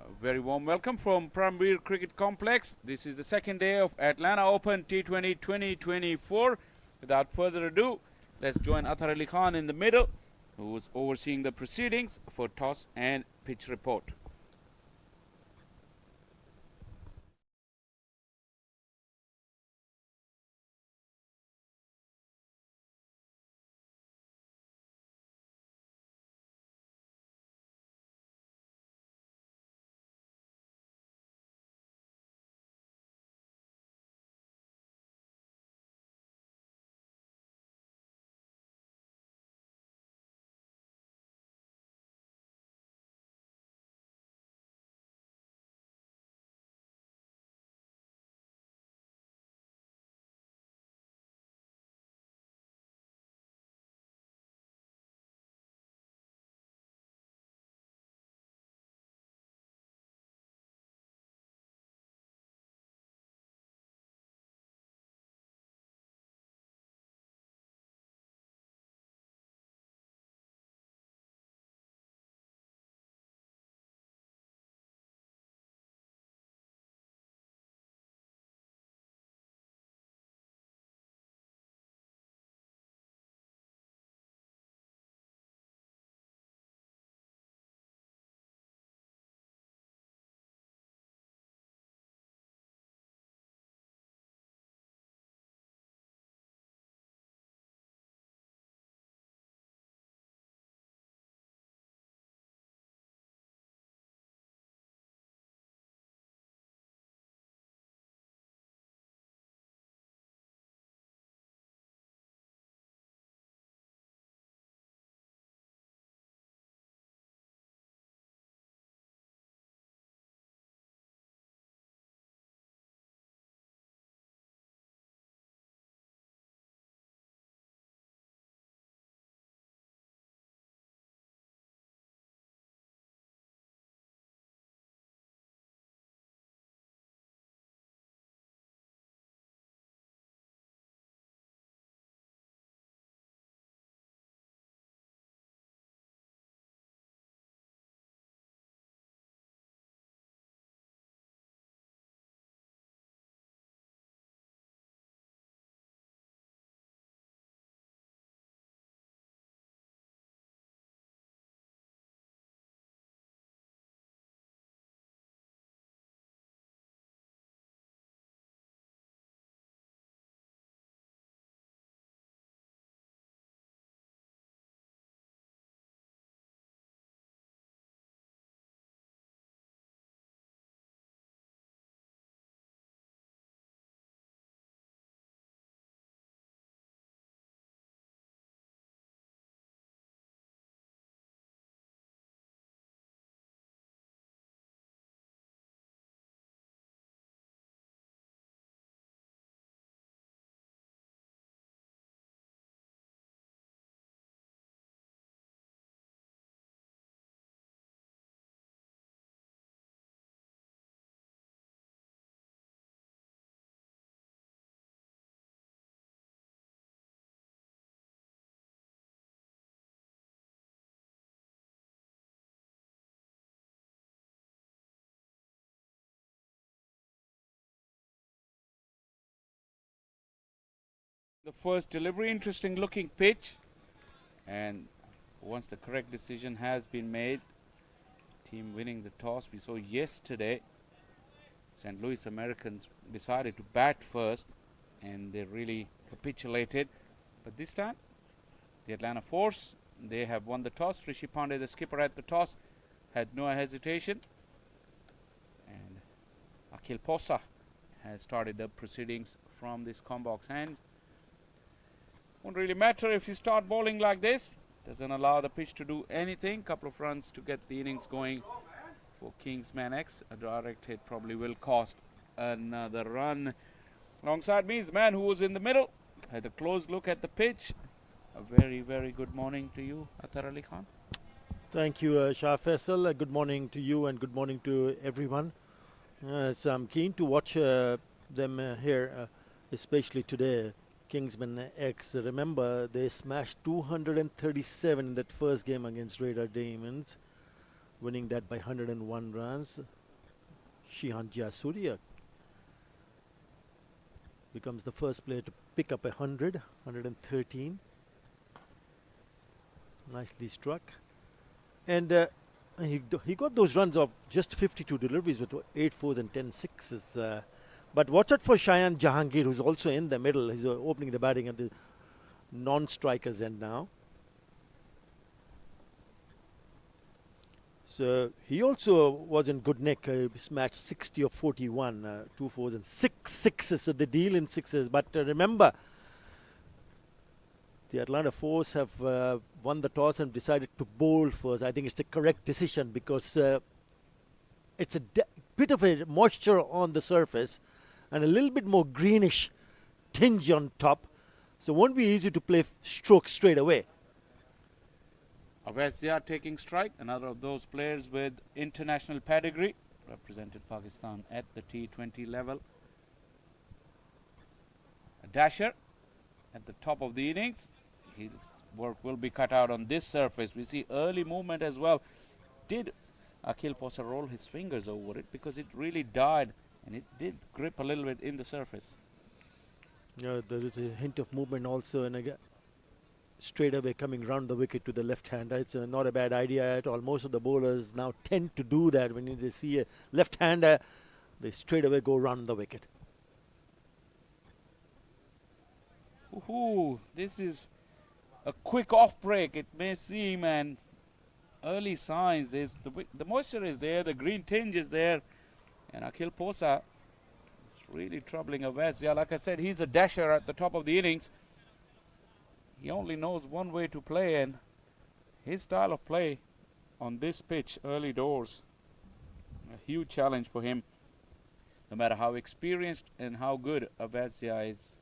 A very warm welcome from Prambir Cricket Complex. This is the second day of Atlanta Open T20 2024. Without further ado, let's join Athar Ali Khan in the middle, who is overseeing the proceedings for toss and pitch report. The first delivery, interesting looking pitch, and once the correct decision has been made, team winning the toss. We saw yesterday St. Louis Americans decided to bat first and they really capitulated, but this time the Atlanta Force, they have won the toss. Rishi Pandey, the skipper at the toss, had no hesitation, and Akhil Posa has started the proceedings from this Combox hands. Won't really matter if you start bowling like this. Doesn't allow the pitch to do anything. Couple of runs to get the innings going for Kingsmen X. A direct hit probably will cost another run. Alongside me is the man who was in the middle. Had a close look at the pitch. A very, very good morning to you, Athar Ali Khan. Thank you, Shah Faisal. Good morning to you and good morning to everyone. So I'm keen to watch them here, especially today. Kingsmen X. Remember, they smashed 237 in that first game against Radar Diamonds. winning that by 101 runs. Shihan Jayasuriya becomes the first player to pick up 113. Nicely struck. And he got those runs of just 52 deliveries with 8 fours and 10 sixes. But watch out for Shayan Jahangir, who's also in the middle. He's opening the batting at the non-strikers end now. So he also was in good nick. He smashed 60 of 41, 2 fours and 6 sixes. So they deal in sixes. But remember, the Atlanta Force have won the toss and decided to bowl first. I think it's the correct decision because it's a bit of a moisture on the surface and a little bit more greenish tinge on top. So it won't be easy to play strokes straight away. Awazia taking strike, another of those players with international pedigree, represented Pakistan at the T20 level. A dasher at the top of the innings. His work will be cut out on this surface. We see early movement as well. Did Akhil Posa roll his fingers over it because it really died and it did grip a little bit in the surface. Yeah, there is a hint of movement also, and again, straight away coming round the wicket to the left-hander. It's not a bad idea at all. Most of the bowlers now tend to do that. When they see a left-hander, they straight away go round the wicket. Ooh, this is a quick off break, it may seem, and early signs. There's the moisture is there, the green tinge is there, and Akhil Posa is really troubling Awazia. Like I said, he's a dasher at the top of the innings. He only knows one way to play, and his style of play on this pitch early doors, a huge challenge for him, no matter how experienced and how good Awazia is.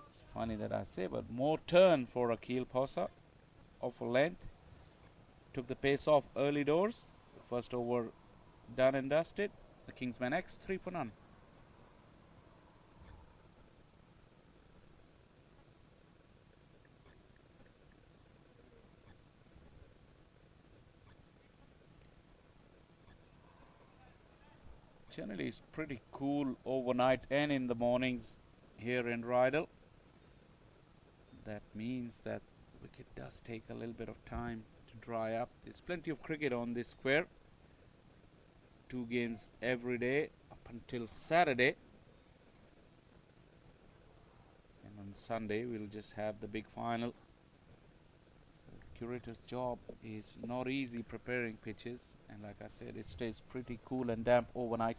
It's funny that I say, but more turn for Akhil Posa off a length. Took the pace off early doors. First over done and dusted. The Kingsmen X 3 for none. Generally it's pretty cool overnight and in the mornings here in Rydal. That means that the wicket does take a little bit of time to dry up. There's plenty of cricket on this square. 2 games every day up until Saturday. And on Sunday we'll just have the big final. So the curator's job is not easy preparing pitches, and like I said, it stays pretty cool and damp overnight.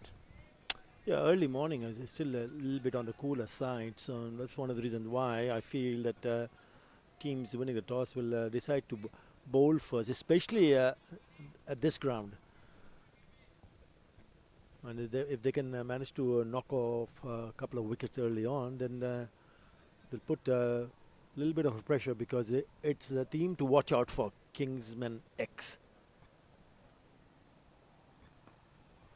Yeah, early morning is still a little bit on the cooler side, so that's one of the reasons why I feel that teams winning the toss will decide to bowl first, especially at this ground. And if they can manage to knock off a couple of wickets early on, then they'll put a little bit of pressure because it's a team to watch out for, Kingsmen X.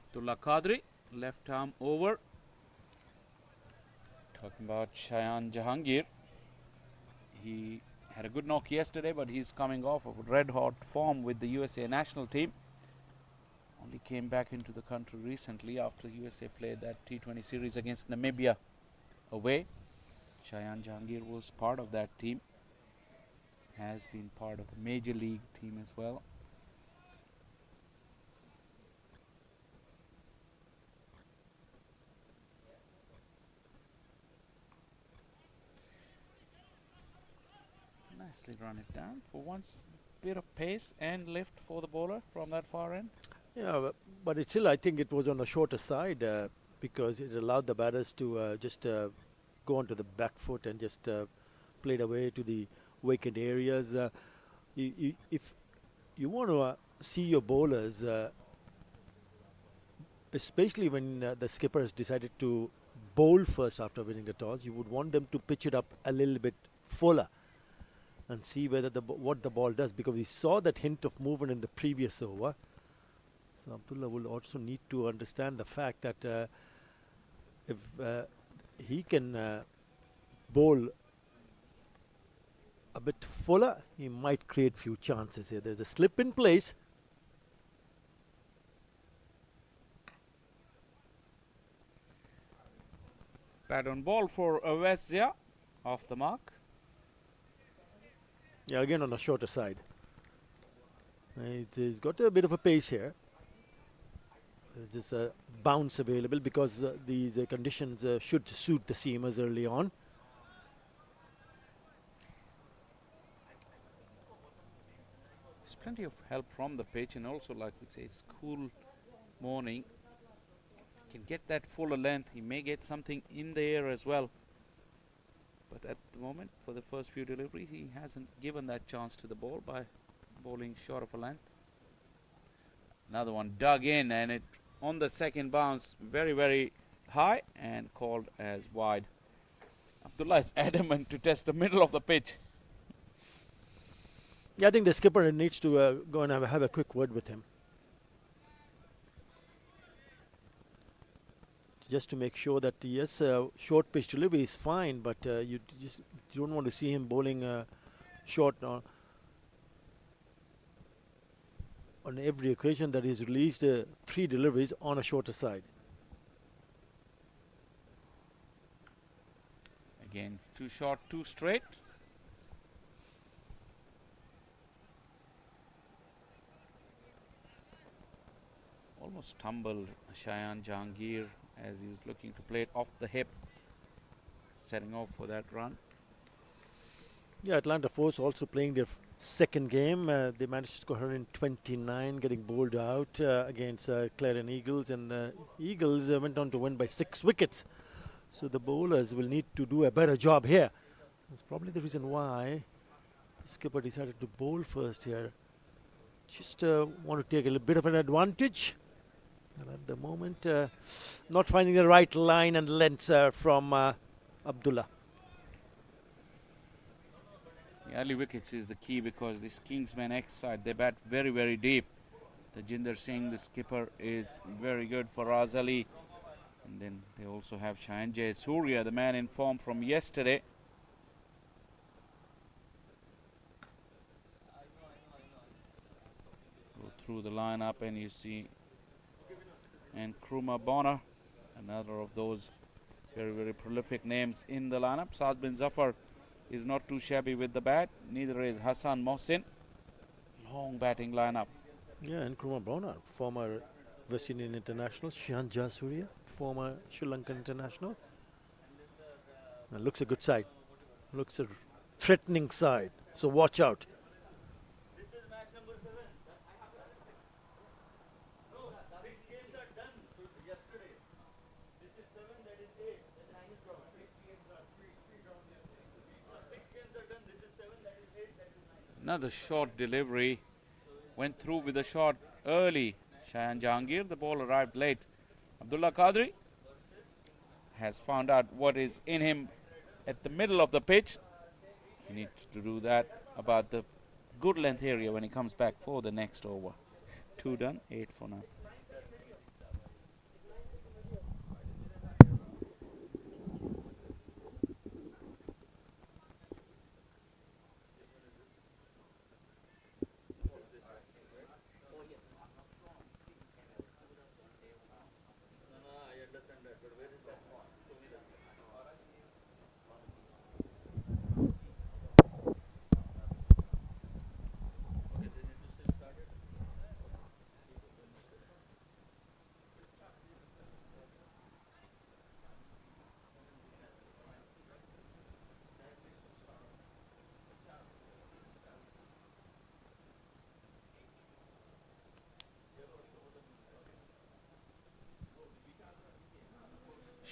Abdullah Qadri, left arm over. Talking about Shayan Jahangir. He had a good knock yesterday, but he's coming off of red hot form with the USA national team. Only came back into the country recently after USA played that T20 series against Namibia away. Shayan Jahangir was part of that team. Has been part of a major league team as well. Nicely run it down for once. Bit of pace and lift for the bowler from that far end. Yeah, but it's still, I think it was on the shorter side because it allowed the batters to just go onto the back foot and just play it away to the vacant areas. If you want to see your bowlers, especially when the skipper has decided to bowl first after winning the toss, you would want them to pitch it up a little bit fuller and see whether what the ball does, because we saw that hint of movement in the previous over. So Abdullah will also need to understand the fact that if he can bowl a bit fuller, he might create few chances here. There's a slip in place. Bat on ball for Avesya, off the mark. Yeah, again on the shorter side. He's got a bit of a pace here. There's just a bounce available because these conditions should suit the seamers early on. There's plenty of help from the pitch, and also, like we say, it's cool morning. Can get that fuller length. He may get something in the air as well. But at the moment, for the first few deliveries, he hasn't given that chance to the ball by bowling short of a length. Another one dug in, and it on the second bounce, very, very high and called as wide. Abdullah is adamant to test the middle of the pitch. Yeah, I think the skipper needs to go and have a quick word with him, just to make sure that yes, short pitch delivery is fine, but you just don't want to see him bowling short on every occasion that he's released 3 deliveries on a shorter side. Again, too short, too straight. Almost tumbled Shayan Jahangir as he was looking to play it off the hip, setting off for that run. Yeah, Atlanta Force also playing their second game. They managed to score 129, getting bowled out against Clarion Eagles, and the Eagles went on to win by 6 wickets. So the bowlers will need to do a better job here. That's probably the reason why the skipper decided to bowl first here. Just want to take a little bit of an advantage. And at the moment, not finding the right line and length from Abdullah. The early wickets is the key because this Kingsmen X side, they bat very, very deep. Tajinder Singh, the skipper, is very good for Raz Ali. And then they also have Shayan Jayasuriya, the man in form from yesterday. Go through the lineup and you see, and Kruma Bonner, another of those very, very prolific names in the lineup. Saad bin Zafar is not too shabby with the bat, neither is Hassan Mohsin. Long batting lineup. Yeah, and Kruma Bonner, former West Indian international. Shayan Jayasuriya, former Sri Lankan international. Looks a good side. Looks a threatening side. So watch out. Another short delivery. Went through with a shot early. Shayan Jahangir, the ball arrived late. Abdullah Qadri has found out what is in him at the middle of the pitch. He needs to do that about the good length area when he comes back for the next over. 2 done, 8 for now.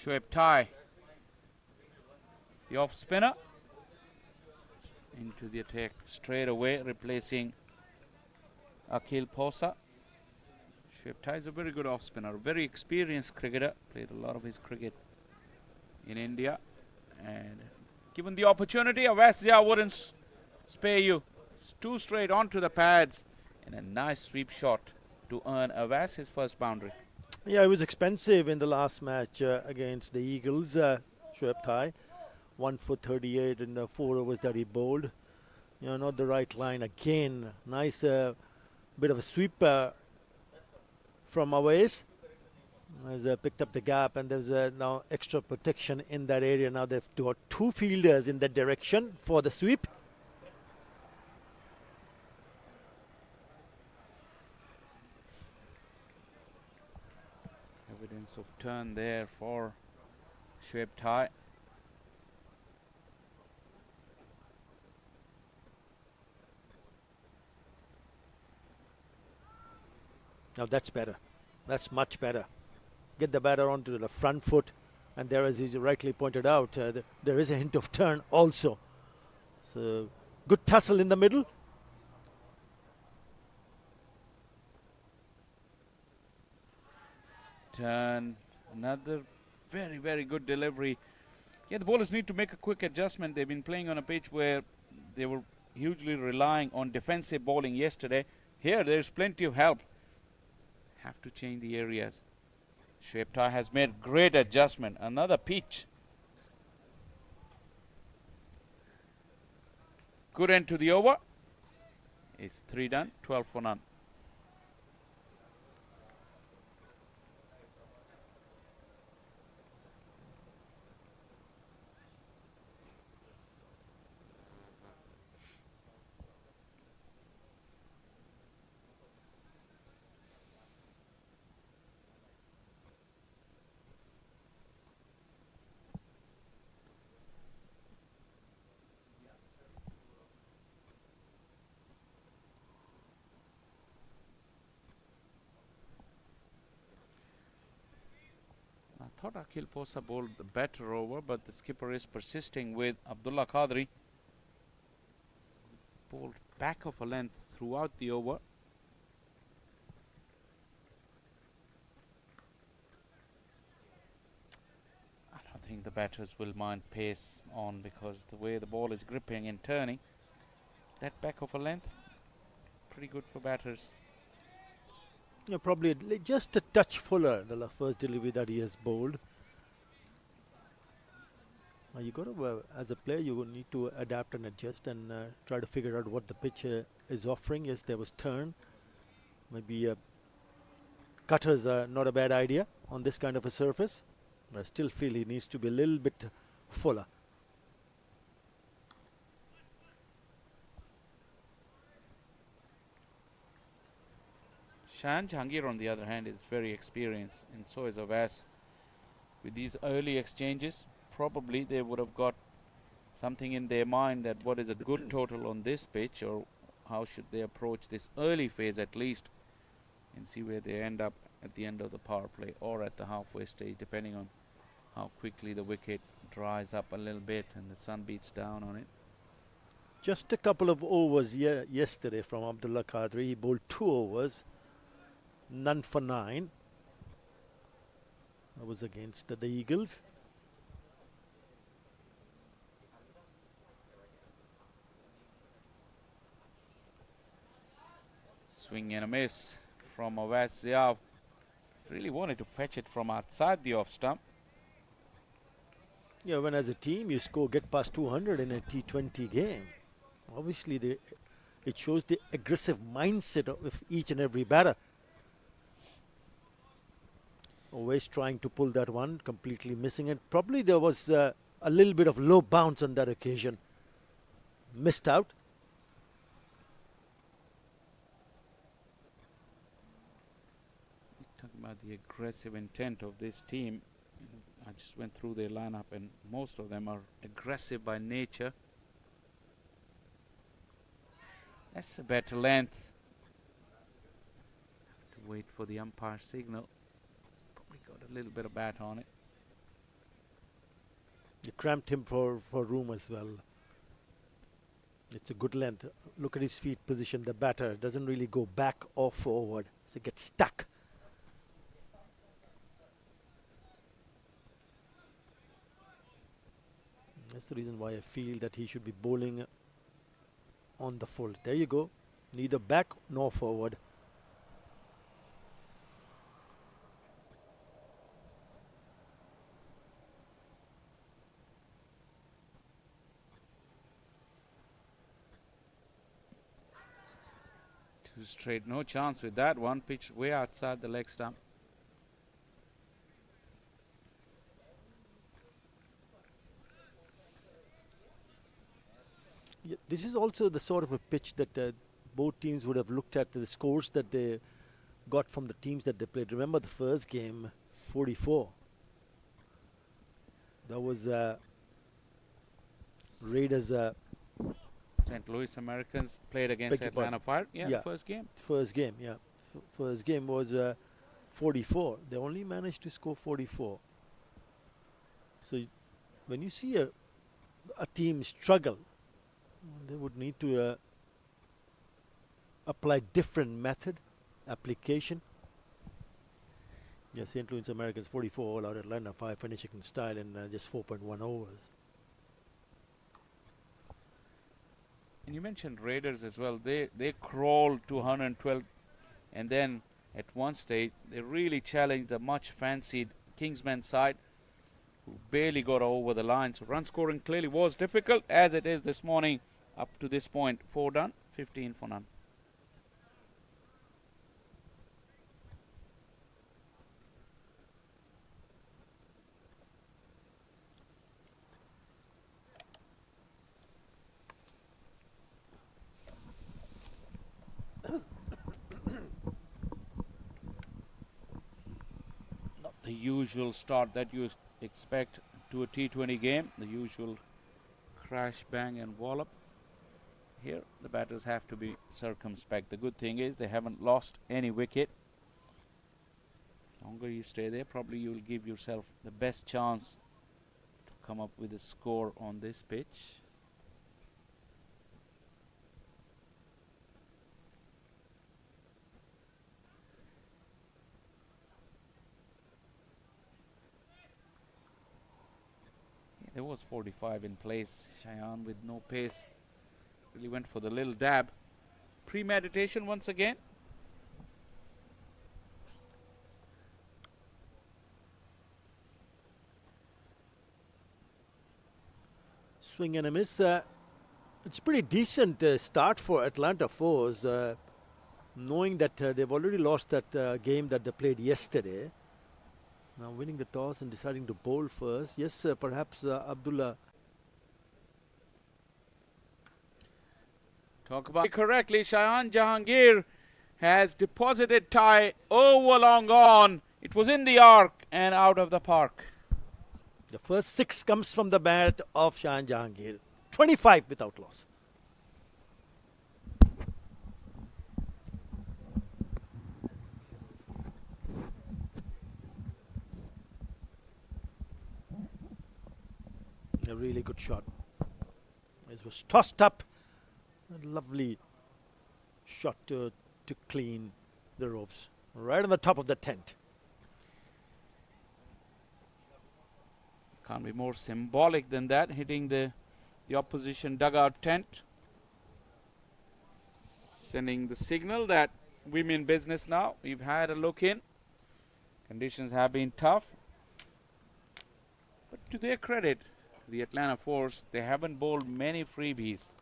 Shoaib Thai, the off spinner, into the attack straight away, replacing Akhil Posa. Shoaib Thai is a very good off spinner, very experienced cricketer, played a lot of his cricket in India, and given the opportunity, Avesya wouldn't spare you. It's 2 straight onto the pads and a nice sweep shot to earn Avas his first boundary. Yeah, it was expensive in the last match against the Eagles. Shoaib Thai, 1 for 38 in the 4 overs that he bowled. Not the right line again. Nice bit of a sweep from Awais. Has picked up the gap, and there's now extra protection in that area. Now they've got two fielders in that direction for the sweep. Evidence of turn there for Shoaib Thai. Now that's better. That's much better. Get the batter onto the front foot, and there, as you rightly pointed out, there is a hint of turn also. So good tussle in the middle. Turn, another very, very good delivery. Yeah, the bowlers need to make a quick adjustment. They've been playing on a pitch where they were hugely relying on defensive bowling yesterday. Here, there's plenty of help. Have to change the areas. Shoaib Thai has made great adjustment. Another pitch. Good end to the over. It's 3 done, 12 for none. I thought Akhil Posa bowled the better over, but the skipper is persisting with Abdullah Qadri. Bowled back of a length throughout the over. I don't think the batters will mind pace on, because the way the ball is gripping and turning, that back of a length, pretty good for batters. Probably just a touch fuller, the first delivery that he has bowled. You got to, as a player, you need to adapt and adjust and try to figure out what the pitch is offering. Yes, there was turn. Maybe cutters are not a bad idea on this kind of a surface. But I still feel he needs to be a little bit fuller. Shan Jahangir, on the other hand, is very experienced, and so is Awais. With these early exchanges, probably they would have got something in their mind that what is a good total on this pitch, or how should they approach this early phase at least, and see where they end up at the end of the power play or at the halfway stage, depending on how quickly the wicket dries up a little bit and the sun beats down on it. Just a couple of overs yesterday from Abdullah Qadri. He bowled 2 overs. None for 9. That was against the Eagles. Swing and a miss from Awais. Ziav really wanted to fetch it from outside the off stump. Yeah, when as a team you get past 200 in a T20 game, obviously it shows the aggressive mindset of each and every batter. Always trying to pull that one, completely missing it. Probably there was a little bit of low bounce on that occasion. Missed out. Talking about the aggressive intent of this team, I just went through their lineup and most of them are aggressive by nature. That's a better length. Have to wait for the umpire signal. Got a little bit of bat on it. You cramped him for room as well. It's a good length. Look at his feet position. The batter doesn't really go back or forward, so it gets stuck. That's the reason why I feel that he should be bowling on the full. There you go. Neither back nor forward. Two straight, no chance with that one. Pitch way outside the leg stump. Yeah, this is also the sort of a pitch that both teams would have looked at the scores that they got from the teams that they played. Remember the first game, 44. That was Raiders. St. Louis Americans played against Beg your Atlanta Fire. Yeah, Yeah. the first game. First game, yeah. First game was 44. They only managed to score 44. So when you see a team struggle, they would need to apply different method, application. Yeah, St. Louis Americans 44 all out, Atlanta 5 finishing in style in just 4.1 overs. And you mentioned Raiders as well. They crawled to 112, and then at one stage they really challenged the much fancied Kingsmen side, who barely got over the line. So run scoring clearly was difficult, as it is this morning. Up to this point, 4 done, 15 for none. Not the usual start that you expect to a T20 game, the usual crash, bang and wallop. Here the batters have to be circumspect. The good thing is they haven't lost any wicket. The longer you stay there, probably you'll give yourself the best chance to come up with a score on this pitch. There was 45 in place. Cheyenne with no pace really went for the little dab. Premeditation once again. Swing and a miss. It's pretty decent start for Atlanta Force, knowing that they've already lost that game that they played yesterday. Now winning the toss and deciding to bowl first. Yes, perhaps Abdullah. Talk about it correctly. Cheyenne Jahangir has deposited tie over long on. It was in the arc and out of the park. The first 6 comes from the bat of Cheyenne Jahangir. 25 without loss. A really good shot. It was tossed up. A lovely shot to clean the ropes. Right on the top of the tent. Can't be more symbolic than that, hitting the opposition dugout tent. Sending the signal that we mean business now. We've had a look in. Conditions have been tough. But to their credit, the Atlanta Force, they haven't bowled many freebies.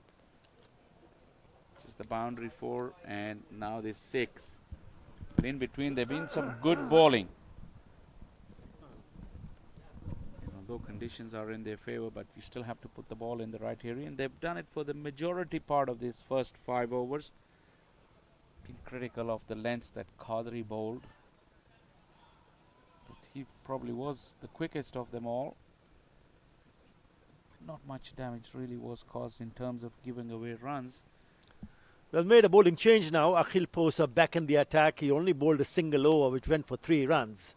Just the boundary 4 and now this 6. But in between, there have been some good bowling. Although conditions are in their favor, but you still have to put the ball in the right area. And they've done it for the majority part of this first 5 overs. Been critical of the lengths that Qadri bowled. But he probably was the quickest of them all. Not much damage really was caused in terms of giving away runs. They've made a bowling change now. Akhil Posa back in the attack. He only bowled a single over which went for 3 runs.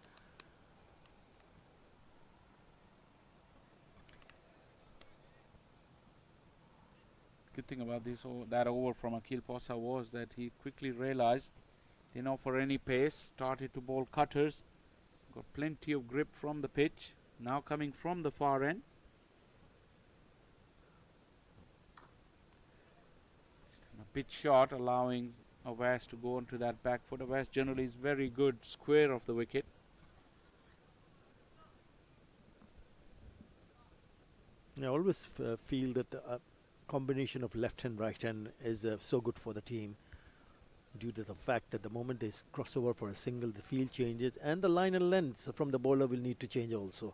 Good thing about that over from Akhil Posa was that he quickly realized, for any pace, started to bowl cutters. Got plenty of grip from the pitch. Now coming from the far end. A pitch shot allowing Avas to go onto that back foot. Avas generally is very good square of the wicket. I always feel that the combination of left hand, right hand is so good for the team. due to the fact that the moment they cross over for a single, the field changes and the line and length from the bowler will need to change also.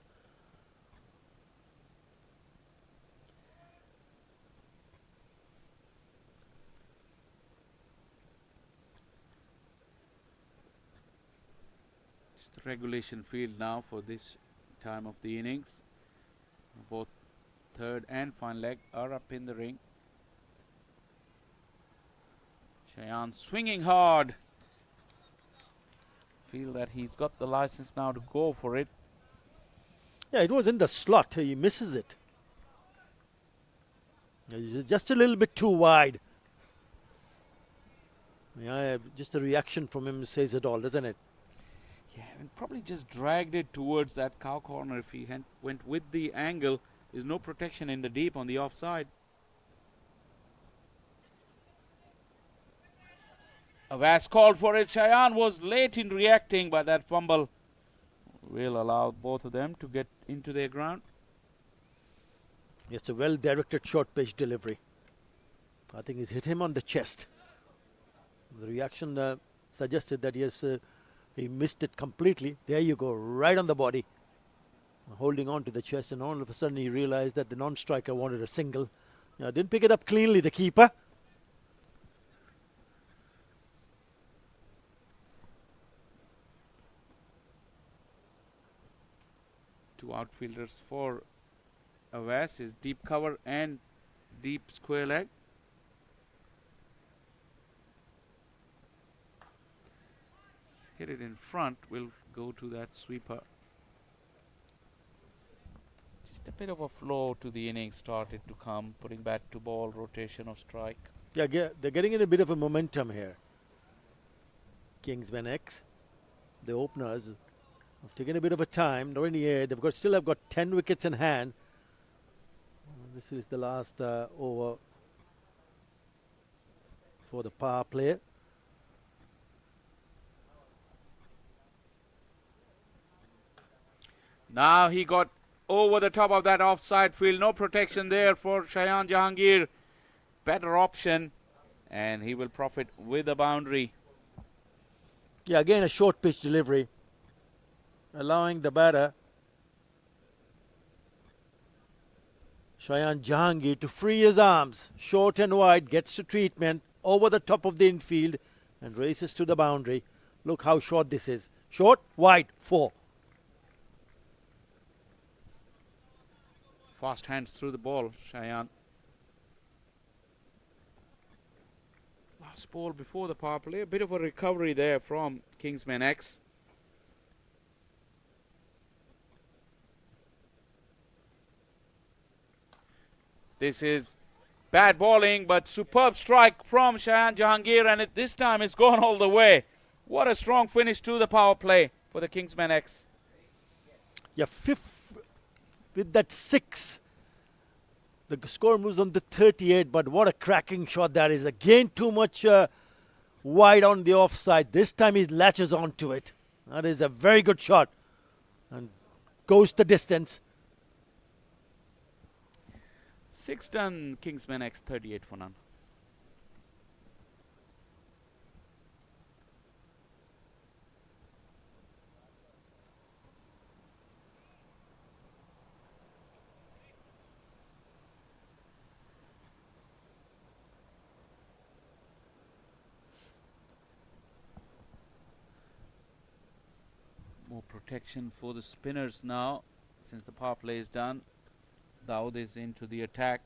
It's the regulation field now for this time of the innings. Both third and final leg are up in the ring. Shayan swinging hard. Feel that he's got the license now to go for it. Yeah, it was in the slot. He misses it. It's just a little bit too wide. Yeah, just the reaction from him says it all, doesn't it? Yeah, and probably just dragged it towards that cow corner. If he went with the angle, there's no protection in the deep on the offside. Avas called for it. Shayan was late in reacting, but that fumble will allow both of them to get into their ground. It's a well-directed short pitch delivery. I think he's hit him on the chest. The reaction suggested that yes, he missed it completely. There you go, right on the body. Holding on to the chest, and all of a sudden he realized that the non-striker wanted a single. Didn't pick it up cleanly, the keeper. Two outfielders for Avas is deep cover and deep square leg. Hit it in front, will go to that sweeper. Just a bit of a flow to the innings started to come, putting bat to ball, rotation of strike. Yeah, they're getting in a bit of a momentum here. Kingsmen X, the openers, have taken a bit of a time. They're in the air. They've still have got 10 wickets in hand. This is the last over for the power play. Now he got over the top of that offside field. No protection there for Shayan Jahangir. Better option, and he will profit with a boundary. Yeah, again a short pitch delivery, allowing the batter Shayan Jahangir to free his arms. Short and wide, gets to treatment over the top of the infield and races to the boundary. Look how short this is. Short, wide, 4. Fast hands through the ball, Shayan. Last ball before the power play. A bit of a recovery there from Kingsmen X. This is bad bowling, but superb strike from Shayan Jahangir, and this time it's gone all the way. What a strong finish to the power play for the Kingsmen X. Yeah, fifth with that 6. The score moves on to 38, but what a cracking shot that is. Again, too much wide on the offside. This time he latches onto it. That is a very good shot and goes the distance. 6 done, Kingsmen X, 38 for none. More protection for the spinners now, since the power play is done. Daud is into the attack.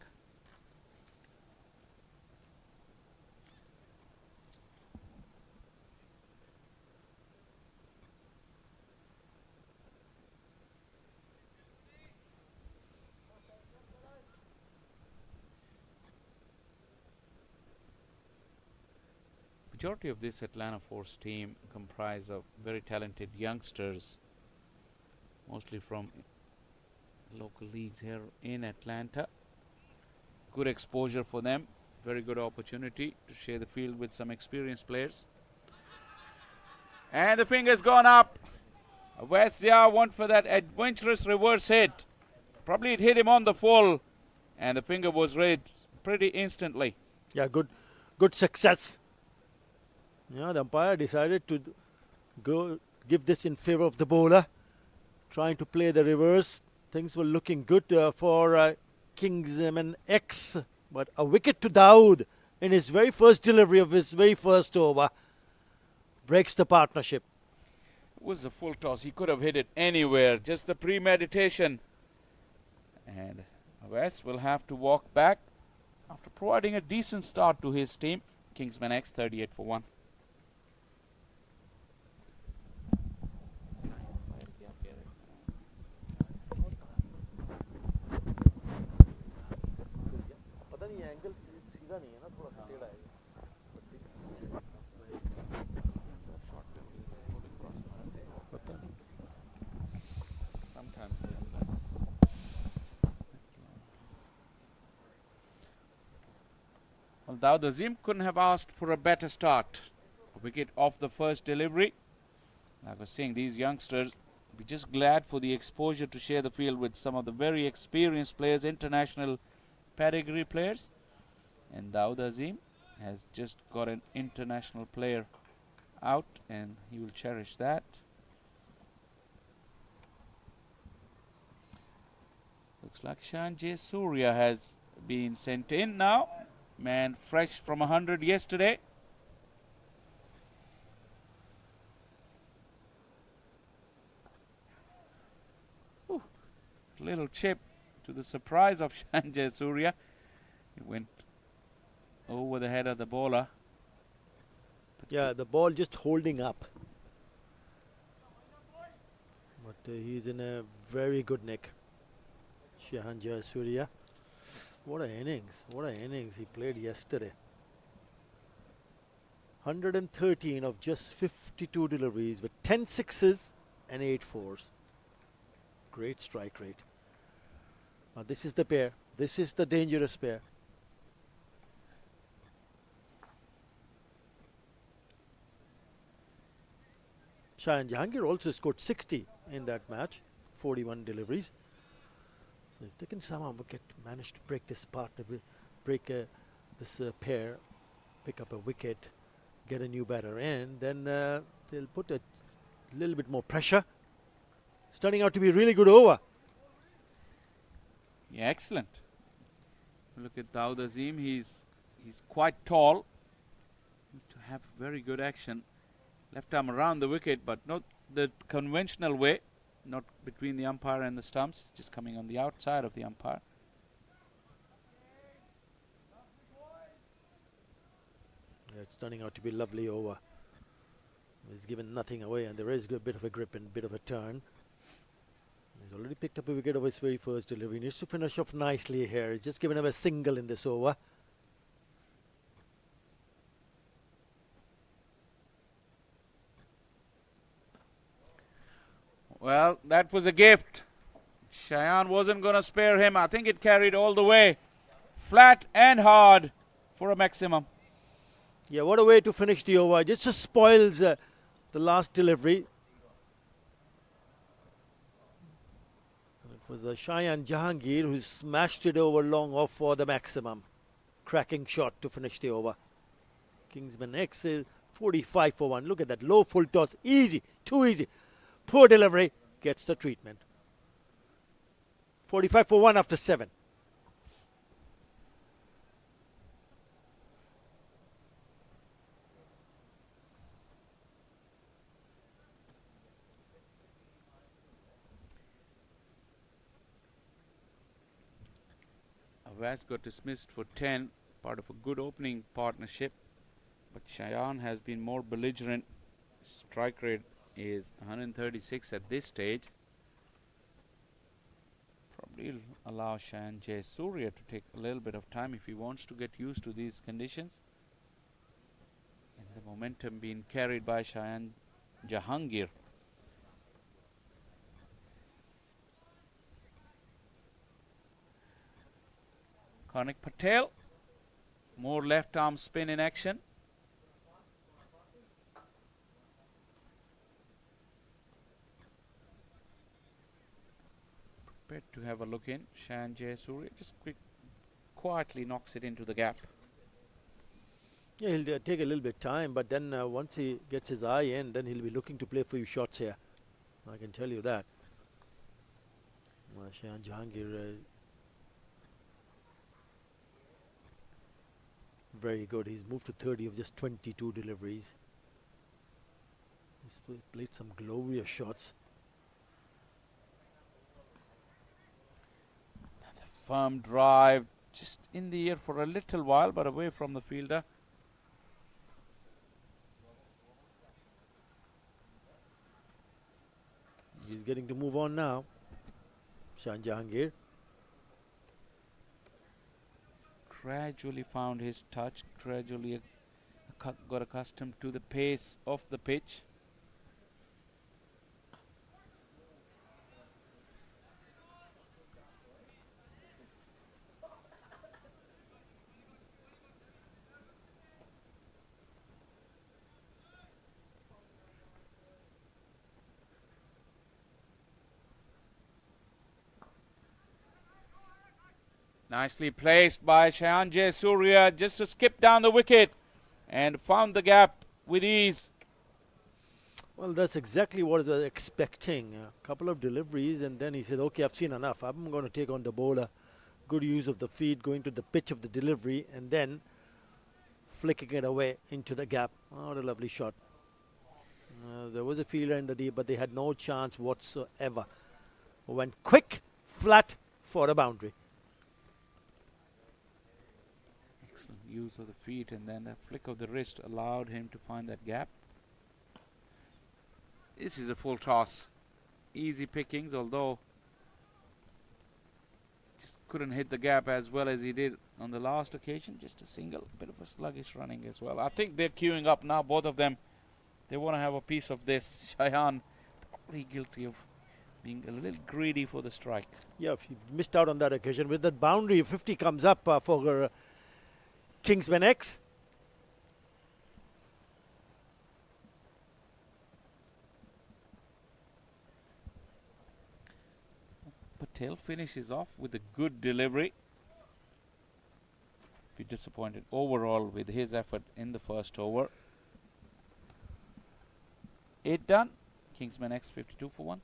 Majority of this Atlanta Force team comprise of very talented youngsters, mostly from local leagues here in Atlanta. Good exposure for them. Very good opportunity to share the field with some experienced players. And the finger's gone up. Westia went for that adventurous reverse hit. Probably it hit him on the full, and the finger was raised pretty instantly. Yeah, good success. Yeah, the umpire decided to go give this in favor of the bowler, trying to play the reverse. Things were looking good for Kingsmen X, but a wicket to Dawood in his very first delivery of his very first over breaks the partnership. It was a full toss. He could have hit it anywhere. Just the premeditation. And West will have to walk back after providing a decent start to his team. Kingsmen X 38 for 1. Sometimes they do that. Well, Dawood Azim couldn't have asked for a better start. A wicket off the first delivery. Like I was saying, these youngsters be just glad for the exposure to share the field with some of the very experienced players, international pedigree players. And Dawood Azim has just got an international player out, and he will cherish that. Looks like Sanjay Surya has been sent in now. Man fresh from 100 yesterday. Ooh, little chip to the surprise of Sanjay Surya. It went over the head of the bowler. Yeah, the ball just holding up. But he's in a very good nick. Sanjay Surya. What an innings. What an innings he played yesterday. 113 of just 52 deliveries with 10 sixes and 8 fours. Great strike rate. Now this is the pair. This is the dangerous pair. Shayan Jahangir also scored 60 in that match. 41 deliveries. So if they can somehow manage to break this part, break this pair, pick up a wicket, get a new batter in, then they'll put a little bit more pressure. It's turning out to be a really good over. Yeah, excellent. Look at Dawood Azim. He's quite tall. Needs to have very good action. Left arm around the wicket, but not the conventional way. Not between the umpire and the stumps, just coming on the outside of the umpire. Yeah, it's turning out to be a lovely over. He's given nothing away, and there is a bit of a grip and a bit of a turn. He's already picked up a wicket of his very first delivery. He needs to finish off nicely here. He's just given him a single in this over. Well, that was a gift. Shayan wasn't going to spare him. I think it carried all the way. Flat and hard for a maximum. Yeah, what a way to finish the over. Just spoils the last delivery. It was Shayan Jahangir who smashed it over long off for the maximum. Cracking shot to finish the over. Kingsmen X 45 for 1. Look at that low full toss. Easy. Too easy. Poor delivery. Gets the treatment. 45 for 1 after 7. Avaz got dismissed for 10, part of a good opening partnership. But Shayan has been more belligerent. Strike rate is 136 at this stage. Probably allow Sanjay Surya to take a little bit of time if he wants to get used to these conditions. And the momentum being carried by Shayan Jahangir. Karnik Patel, more left arm spin in action. Prepared to have a look in. Sanjay Surya just quietly knocks it into the gap. Yeah, he'll take a little bit time, but then once he gets his eye in, then he'll be looking to play for you shots here. I can tell you that. Shahan Jahangir, very good. He's moved to 30 of just 22 deliveries. He's played some glorious shots. Another firm drive, just in the air for a little while, but away from the fielder. He's getting to move on now. Shahan Jahangir. Gradually found his touch, gradually got accustomed to the pace of the pitch. Nicely placed by Shahan Surya, just to skip down the wicket and found the gap with ease. Well, that's exactly what I was expecting. A couple of deliveries, and then he said, okay, I've seen enough. I'm going to take on the bowler. Good use of the feet, going to the pitch of the delivery, and then flicking it away into the gap. What a lovely shot. There was a fielder in the deep, but they had no chance whatsoever. Went quick, flat for a boundary. Excellent use of the feet, and then that flick of the wrist allowed him to find that gap. This is a full toss. Easy pickings, although just couldn't hit the gap as well as he did on the last occasion. Just a single, bit of a sluggish running as well. I think they're queuing up now, both of them. They want to have a piece of this. Shahan, probably guilty of being a little greedy for the strike. Yeah, he missed out on that occasion. With that boundary, 50 comes up for Kingsmen X. Patel finishes off with a good delivery. Be disappointed overall with his effort in the first over. 8 done. Kingsmen X 52 for 1.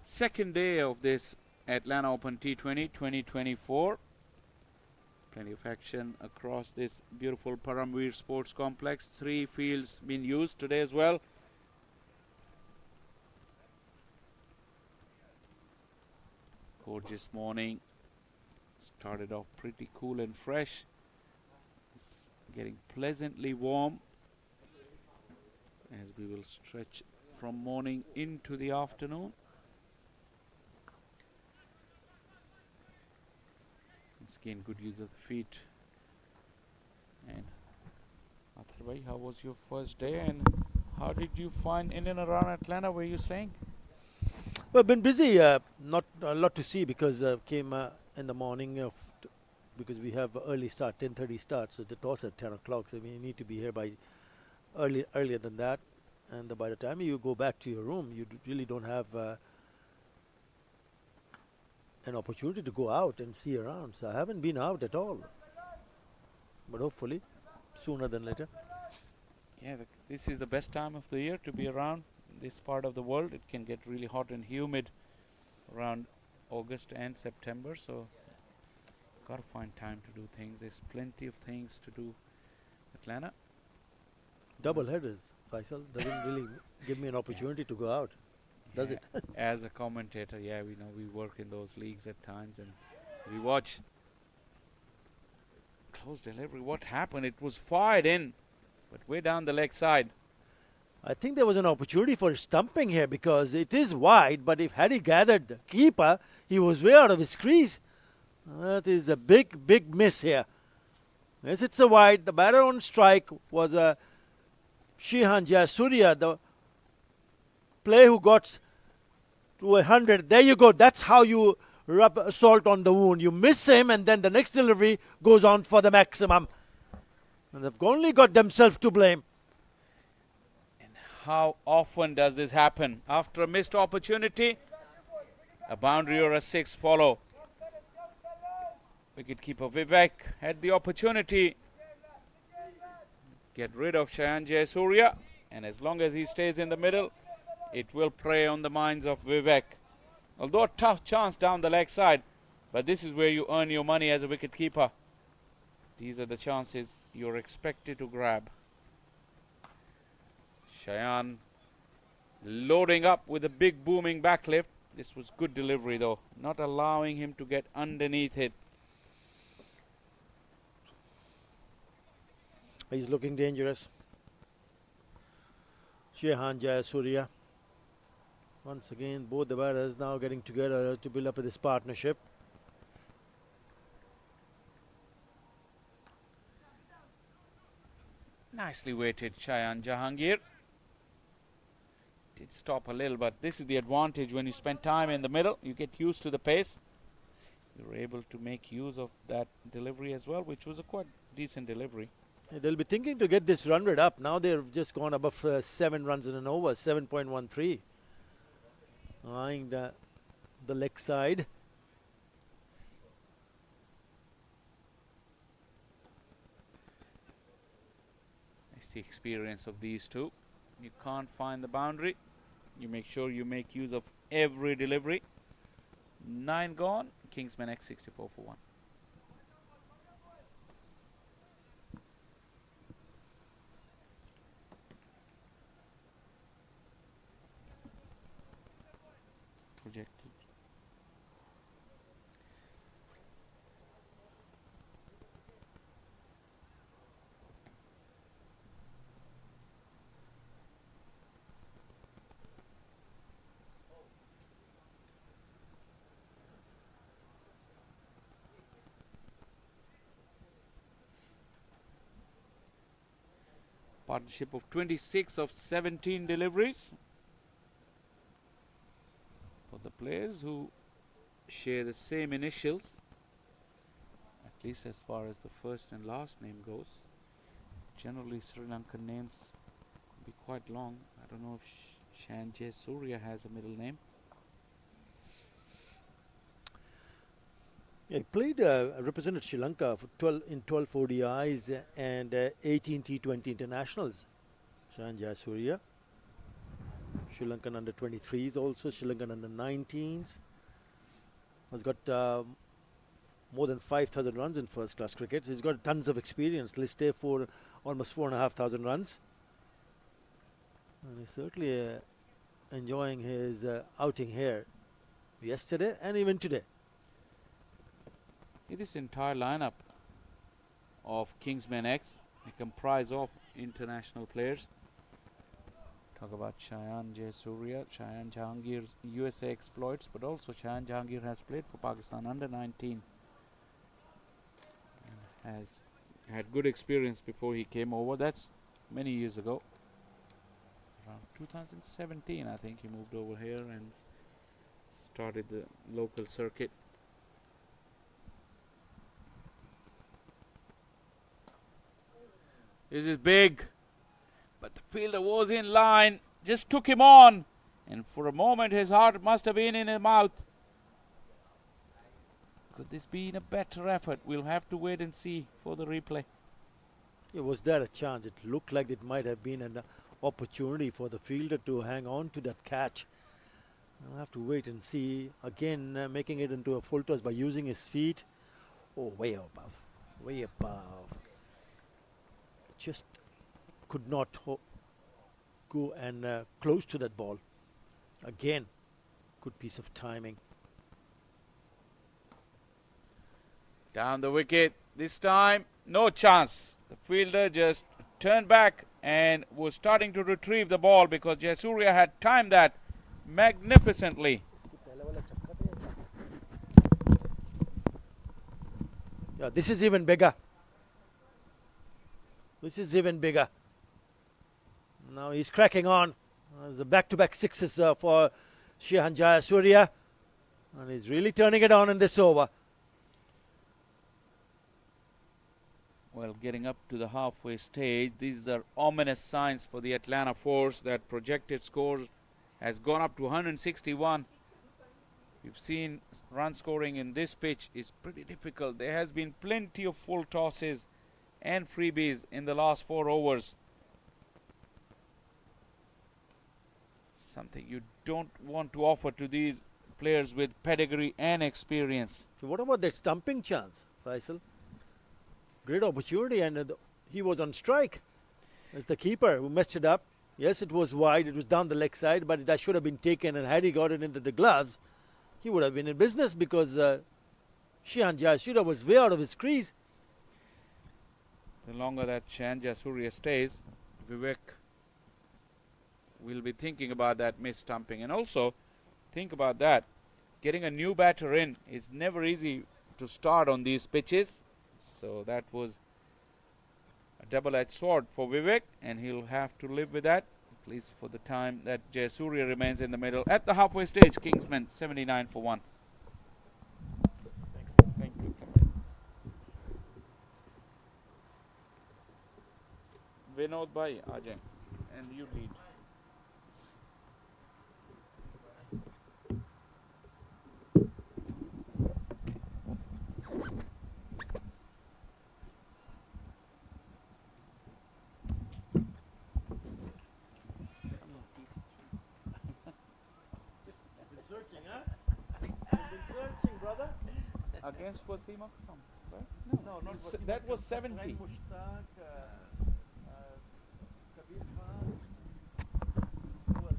Second day of this Atlanta Open T20 2024. Plenty of action across this beautiful Paramveer Sports Complex. 3 fields being used today as well. Gorgeous morning. Started off pretty cool and fresh. It's getting pleasantly warm as we will stretch from morning into the afternoon. Again, good use of the feet. And Athar bhai, how was your first day, and how did you find in and around Atlanta? Where you staying? Well, been busy. Not a lot to see because came in the morning because we have early start, 10:30 start. So the toss at 10 o'clock. So we need to be here by earlier than that. And by the time you go back to your room, you really don't have an opportunity to go out and see around. So I haven't been out at all. But hopefully, sooner than later. Yeah, this is the best time of the year to be around this part of the world. It can get really hot and humid around August and September. So, gotta find time to do things. There's plenty of things to do. Atlanta. Double headers. Faisal doesn't really give me an opportunity to go out. Does it? As a commentator, yeah, we know we work in those leagues at times and we watch. Close delivery. What happened? It was fired in, but way down the leg side. I think there was an opportunity for stumping here because it is wide, but if had he gathered the keeper, he was way out of his crease. That is a big miss here. Yes, it's a wide. The batter on strike was Shahan Surya, the player who got to 100. There you go. That's how you rub salt on the wound. You miss him, and then the next delivery goes on for the maximum. And they've only got themselves to blame. How often does this happen? After a missed opportunity, a boundary or a six follow. Wicketkeeper Vivek had the opportunity. Get rid of Shayan Jayasuriya, and as long as he stays in the middle, it will prey on the minds of Vivek. Although a tough chance down the leg side, but this is where you earn your money as a wicketkeeper. These are the chances you're expected to grab. Shayan loading up with a big booming backlift. This was good delivery though, not allowing him to get underneath it. He's looking dangerous. Shayan Jayasuriya. Once again, both the batters now getting together to build up this partnership. Nicely weighted Shayan Jahangir. Did stop a little, but this is the advantage when you spend time in the middle. You get used to the pace. You're able to make use of that delivery as well, which was a quite decent delivery. They'll be thinking to get this run rate up. Now they've just gone above 7 runs in an over, 7.13. Eyeing the leg side. It's the experience of these two. You can't find the boundary. You make sure you make use of every delivery. 9 gone. Kingsmen X 64 for 1. Projected. Partnership of 26 of 17 deliveries for the players who share the same initials, at least as far as the first and last name goes. Generally Sri Lankan names could be quite long. I don't know if Shayan Jayasuriya has a middle name. Yeah, he played, represented Sri Lanka for 12 ODIs and 18 T20 internationals. Shayan Jayasuriya. Sri Lankan under 23s also, Sri Lankan under 19s. Has got more than 5,000 runs in first class cricket. So he's got tons of experience. Let's stay for almost 4,500 runs. And he's certainly enjoying his outing here yesterday and even today. This entire lineup of Kingsmen X, they comprise of international players. Talk about Shayan Jayasuriya, Shayan Jahangir's USA exploits, but also Shayan Jahangir has played for Pakistan under 19 and has had good experience before he came over. That's many years ago. Around 2017, I think he moved over here and started the local circuit. This is big, but the fielder was in line, just took him on, and for a moment his heart must have been in his mouth. Could this be a better effort? We'll have to wait and see for the replay. Yeah, was there a chance? It looked like it might have been an opportunity for the fielder to hang on to that catch. I'll have to wait and see. Again, making it into a full toss by using his feet. Oh, way above, way above. Just could not go and close to that ball. Again, good piece of timing. Down the wicket. This time, no chance. The fielder just turned back and was starting to retrieve the ball because Jayasuriya had timed that magnificently. Yeah, this is even bigger. This is even bigger. Now he's cracking on. There's a back-to-back sixes for Shayan Jayasuriya. And he's really turning it on in this over. Well, getting up to the halfway stage, these are ominous signs for the Atlanta Force that projected score has gone up to 161. We've seen run scoring in this pitch is pretty difficult. There has been plenty of full tosses and freebies in the last 4 overs. Something you don't want to offer to these players with pedigree and experience. So what about that stumping chance, Faisal? Great opportunity, and he was on strike. As the keeper who messed it up. Yes, it was wide, it was down the leg side, but that should have been taken, and had he got it into the gloves, he would have been in business, because Shihan Jayasuriya was way out of his crease. The longer that Shihan Jayasuriya stays, Vivek will be thinking about that miss-stumping. And also, think about that. Getting a new batter in is never easy to start on these pitches. So that was a double-edged sword for Vivek, and he'll have to live with that, at least for the time that Jayasuriya remains in the middle. At the halfway stage, Kingsmen 79 for 1. Thank you. Vinod Bhai, Ajay, and you lead. Against Wasim Akram, right? No, not Wasim That was Akram. 70. Mushtaq, Kabir Khan. Who else?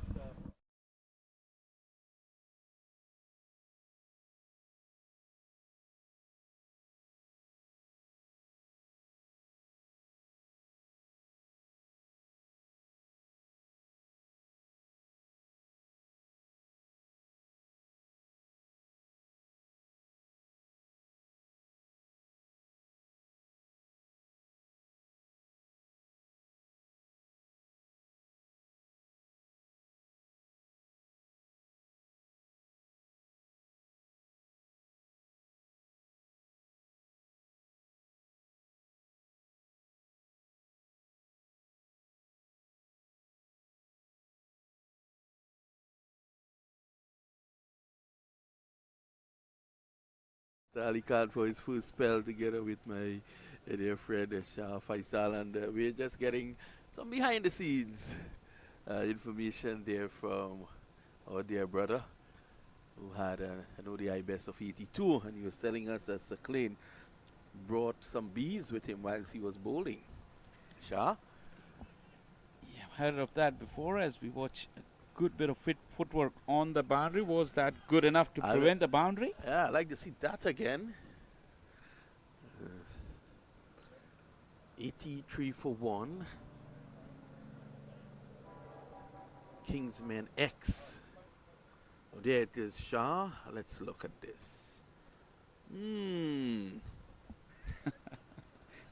Ali Khan for his first spell together with my dear friend Shah Faisal, and we're just getting some behind the scenes information there from our dear brother who had an ODI best of 82, and he was telling us that Sakleen brought some bees with him whilst he was bowling. Shah? Yeah, I've heard of that before as we watch a good bit of footwork on the boundary. Was that good enough to prevent the boundary? Yeah, I'd like to see that again. 83 for 1. Kingsmen X. Oh, there it is, Shah. Let's look at this.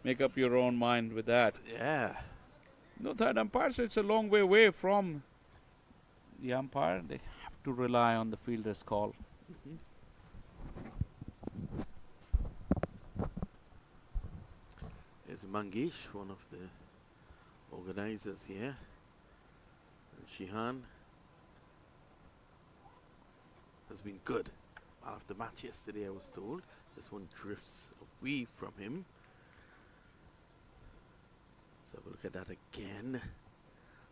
Make up your own mind with that. Yeah. No third umpire, so it's a long way away from the umpire. They have to rely on the fielder's call. There's Mangesh, one of the organizers here. And Shihan has been good. Man of the match yesterday, I was told. This one drifts away from him. So have a look at that again.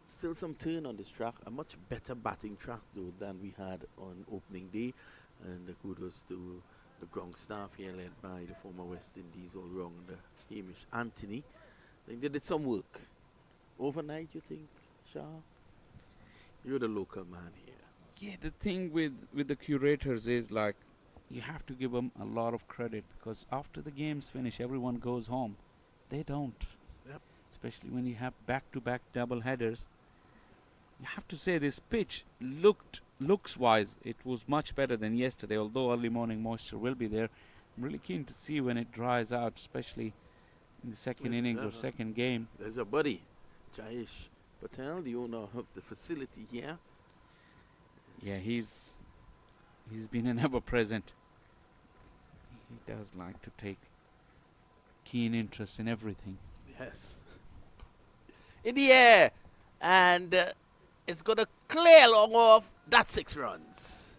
Still some turn on this track. A much better batting track though than we had on opening day. And kudos to the ground staff here led by the former West Indies all-rounder Hamish Anthony. I think they did some work. Overnight, you think, Shah? You're the local man here. Yeah, the thing with the curators is like you have to give them a lot of credit because after the games finish, everyone goes home. They don't. Yep. Especially when you have back-to-back double headers. You have to say this pitch looks-wise, it was much better than yesterday. Although early morning moisture will be there, I'm really keen to see when it dries out, especially in the second innings or second game. There's a buddy, Jayesh Patel, the owner of the facility here. Yeah, he's He's been an ever-present. He does like to take keen interest in everything. Yes. In the air. And it's going to clear long off. That's 6 runs.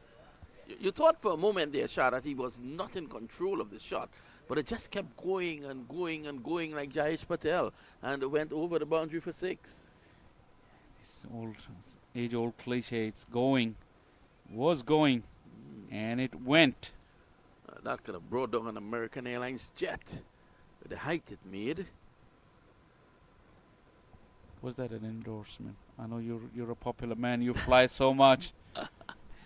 You thought for a moment there, Shah, that he was not in control of the shot. But it just kept going and going and going like Jayesh Patel. And it went over the boundary for 6. This old, age-old cliche, it's going, was going, and it went. That could have brought down an American Airlines jet with the height it made. Was that an endorsement? I know you're a popular man. You fly so much.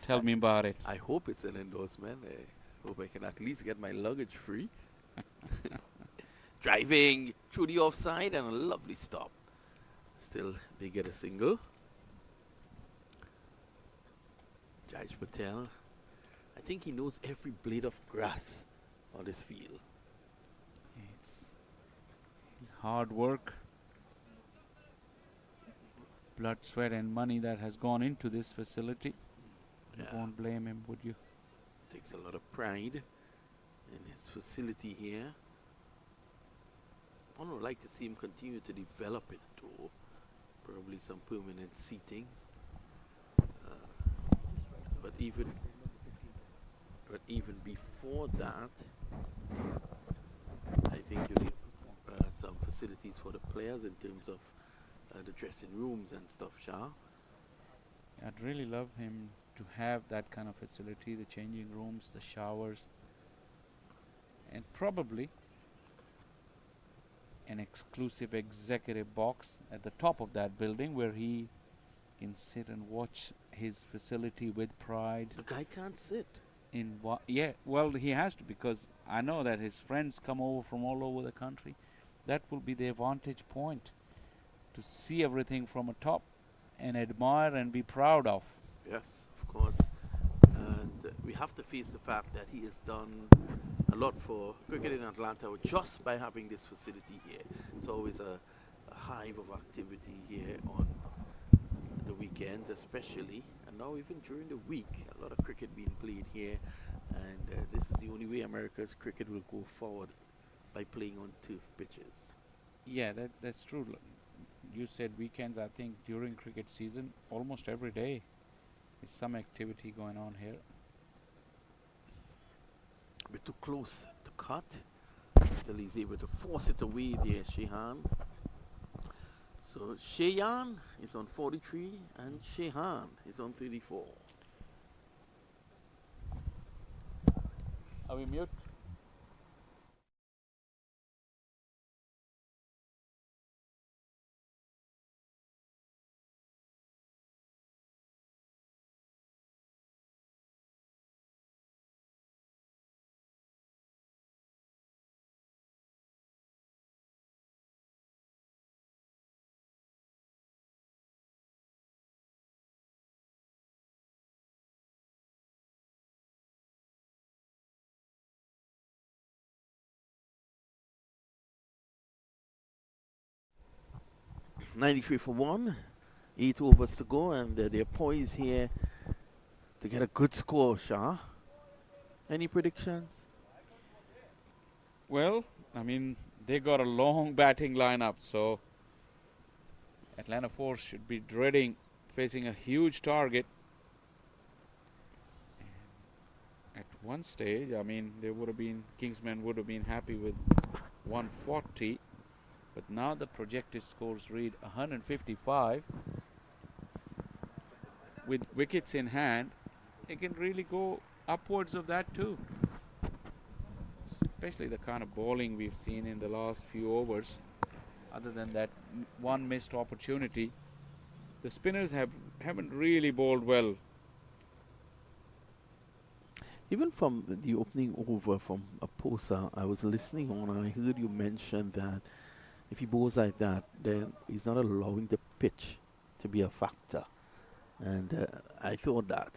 Tell me about it. I hope it's an endorsement. I hope I can at least get my luggage free. Driving through the offside and a lovely stop. Still, they get a single. Jayesh Patel, I think he knows every blade of grass on this field. It's hard work, blood, sweat, and money that has gone into this facility. You won't blame him, would you? Takes a lot of pride in his facility here. I would like to see him continue to develop it too. Probably some permanent seating. But even before that, I think you need some facilities for the players in terms of the dressing rooms and stuff, Shah. I'd really love him to have that kind of facility, the changing rooms, the showers, and probably an exclusive executive box at the top of that building where he can sit and watch his facility with pride. The guy can't sit. Yeah, well, he has to, because I know that his friends come over from all over the country. That will be the vantage point, to see everything from atop and admire and be proud of. Yes, of course. And we have to face the fact that he has done a lot for cricket in Atlanta just by having this facility here. It's always a hive of activity here on the weekends especially, and now even during the week, a lot of cricket being played here, and this is the only way America's cricket will go forward, by playing on turf pitches. Yeah, that's true. You said weekends. I think during cricket season, almost every day is some activity going on here. A bit too close to cut. Still he's able to force it away there, Shehan. So Shehan is on 43 and Shehan is on 34. Are we mute? '93 for 1, 8 overs to go, and they're poised here to get a good score, Shah. Any predictions? Well, I mean, they got a long batting lineup, so Atlanta Force should be dreading facing a huge target. At one stage, I mean, Kingsmen would have been happy with 140, but now the projected scores read 155. With wickets in hand, it can really go upwards of that too. Especially the kind of bowling we've seen in the last few overs. Other than that one missed opportunity, the spinners haven't really bowled well. Even from the opening over from Aposa, I was listening on and I heard you mention that if he bowls like that, then he's not allowing the pitch to be a factor. And I thought that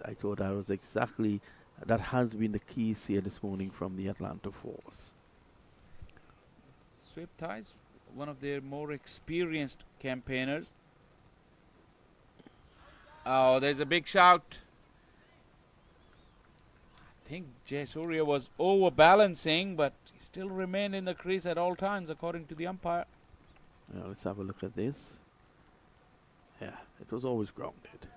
was exactly, that has been the keys here this morning from the Atlanta Force. Sweep ties, one of their more experienced campaigners. Oh, there's a big shout. think Jayasuriya was overbalancing, but he still remained in the crease at all times, according to the umpire. Now let's have a look at this. Yeah, it was always grounded.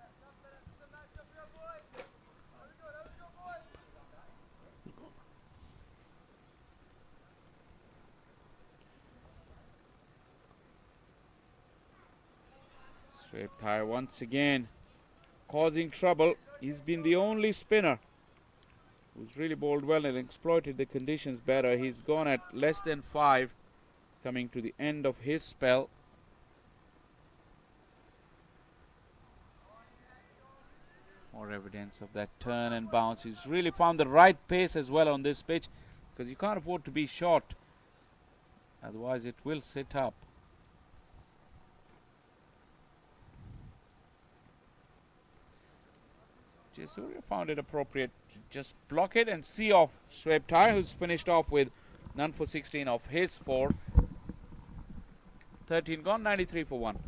Sweep Thai once again causing trouble. He's been the only spinner who's really bowled well and exploited the conditions better. He's gone at less than 5, coming to the end of his spell. More evidence of that turn and bounce. He's really found the right pace as well on this pitch, because you can't afford to be short, otherwise it will sit up. Jayasuriya found it appropriate to just block it and see off Sweep Thai, who's finished off with none for 16 of his 4. 13 gone, 93 for 1.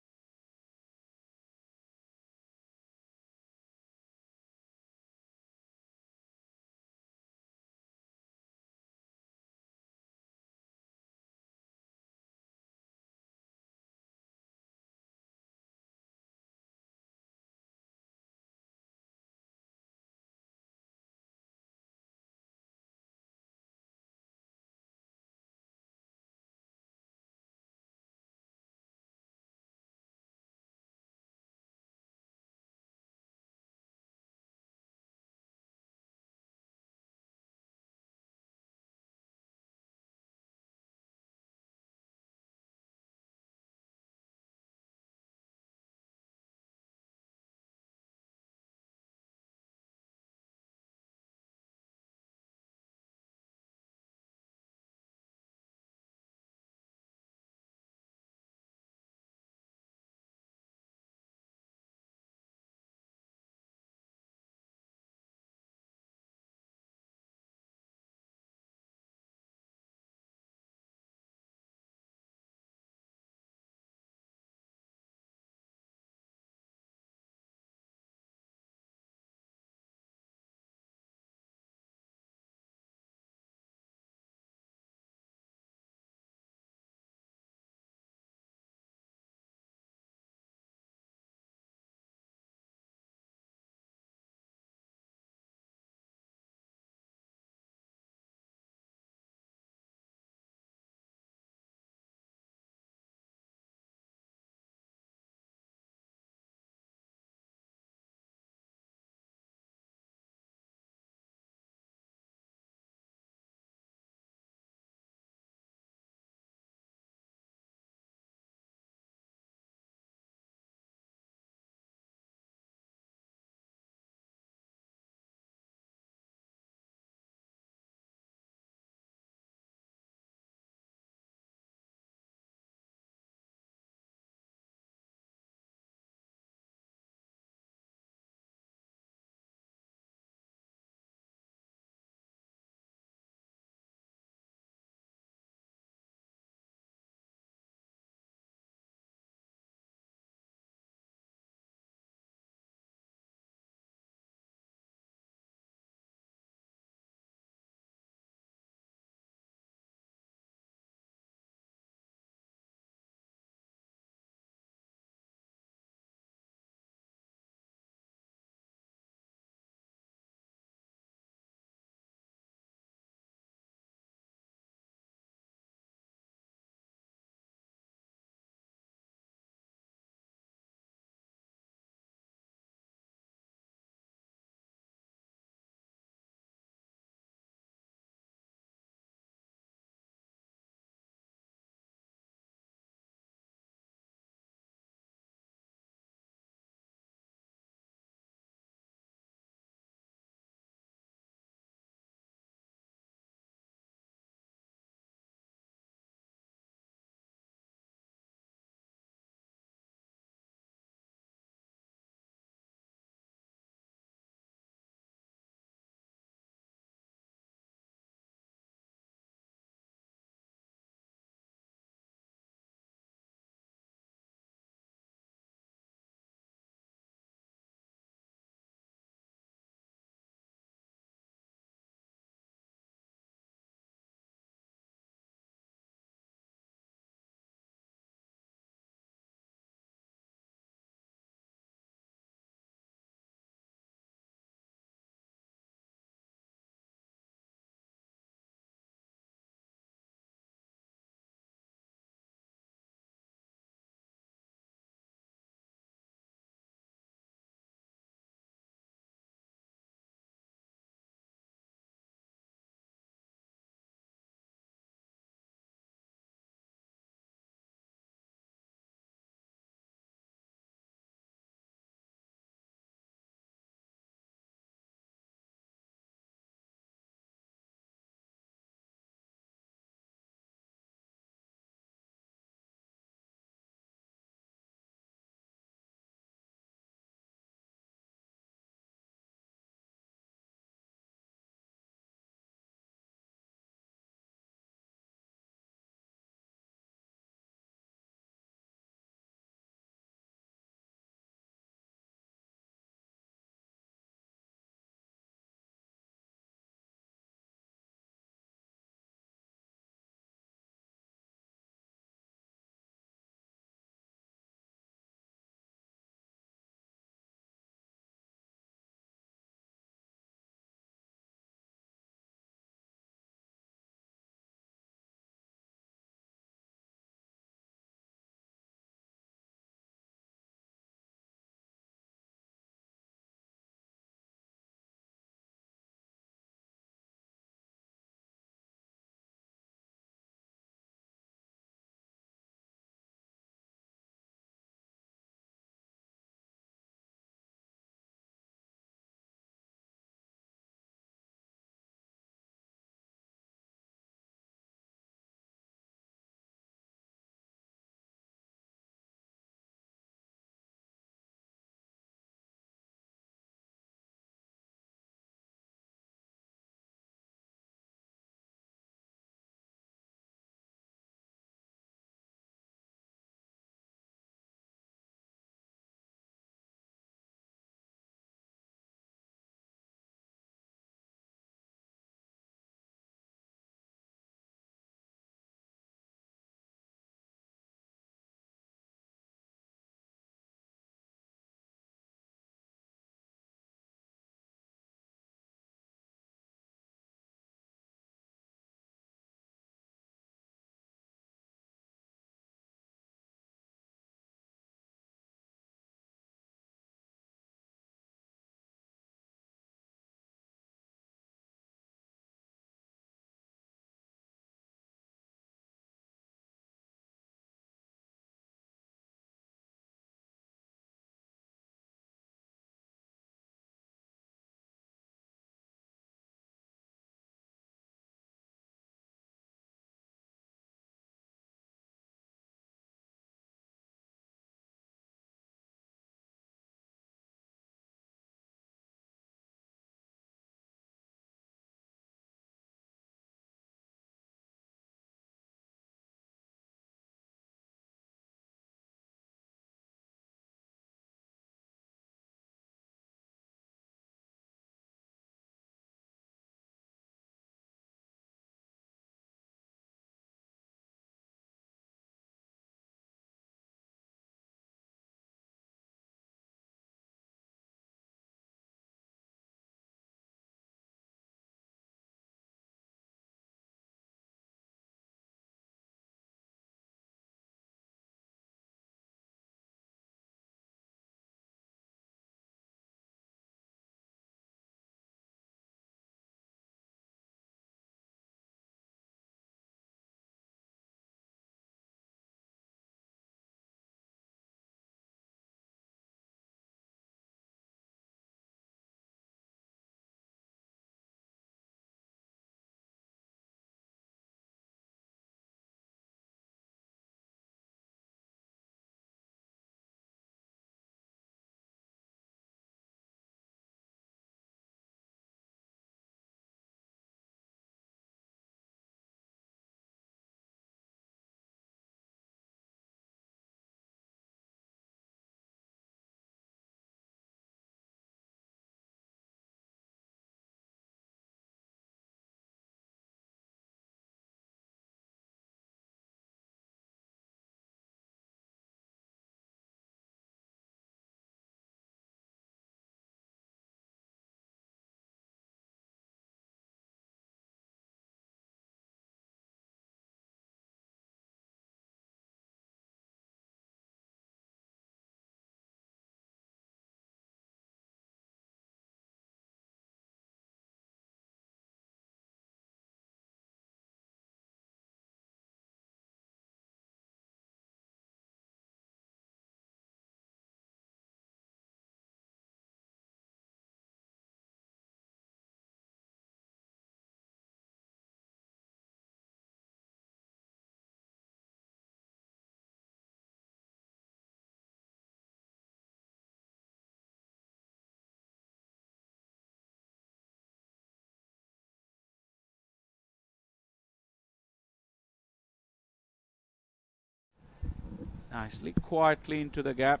Nicely, quietly into the gap.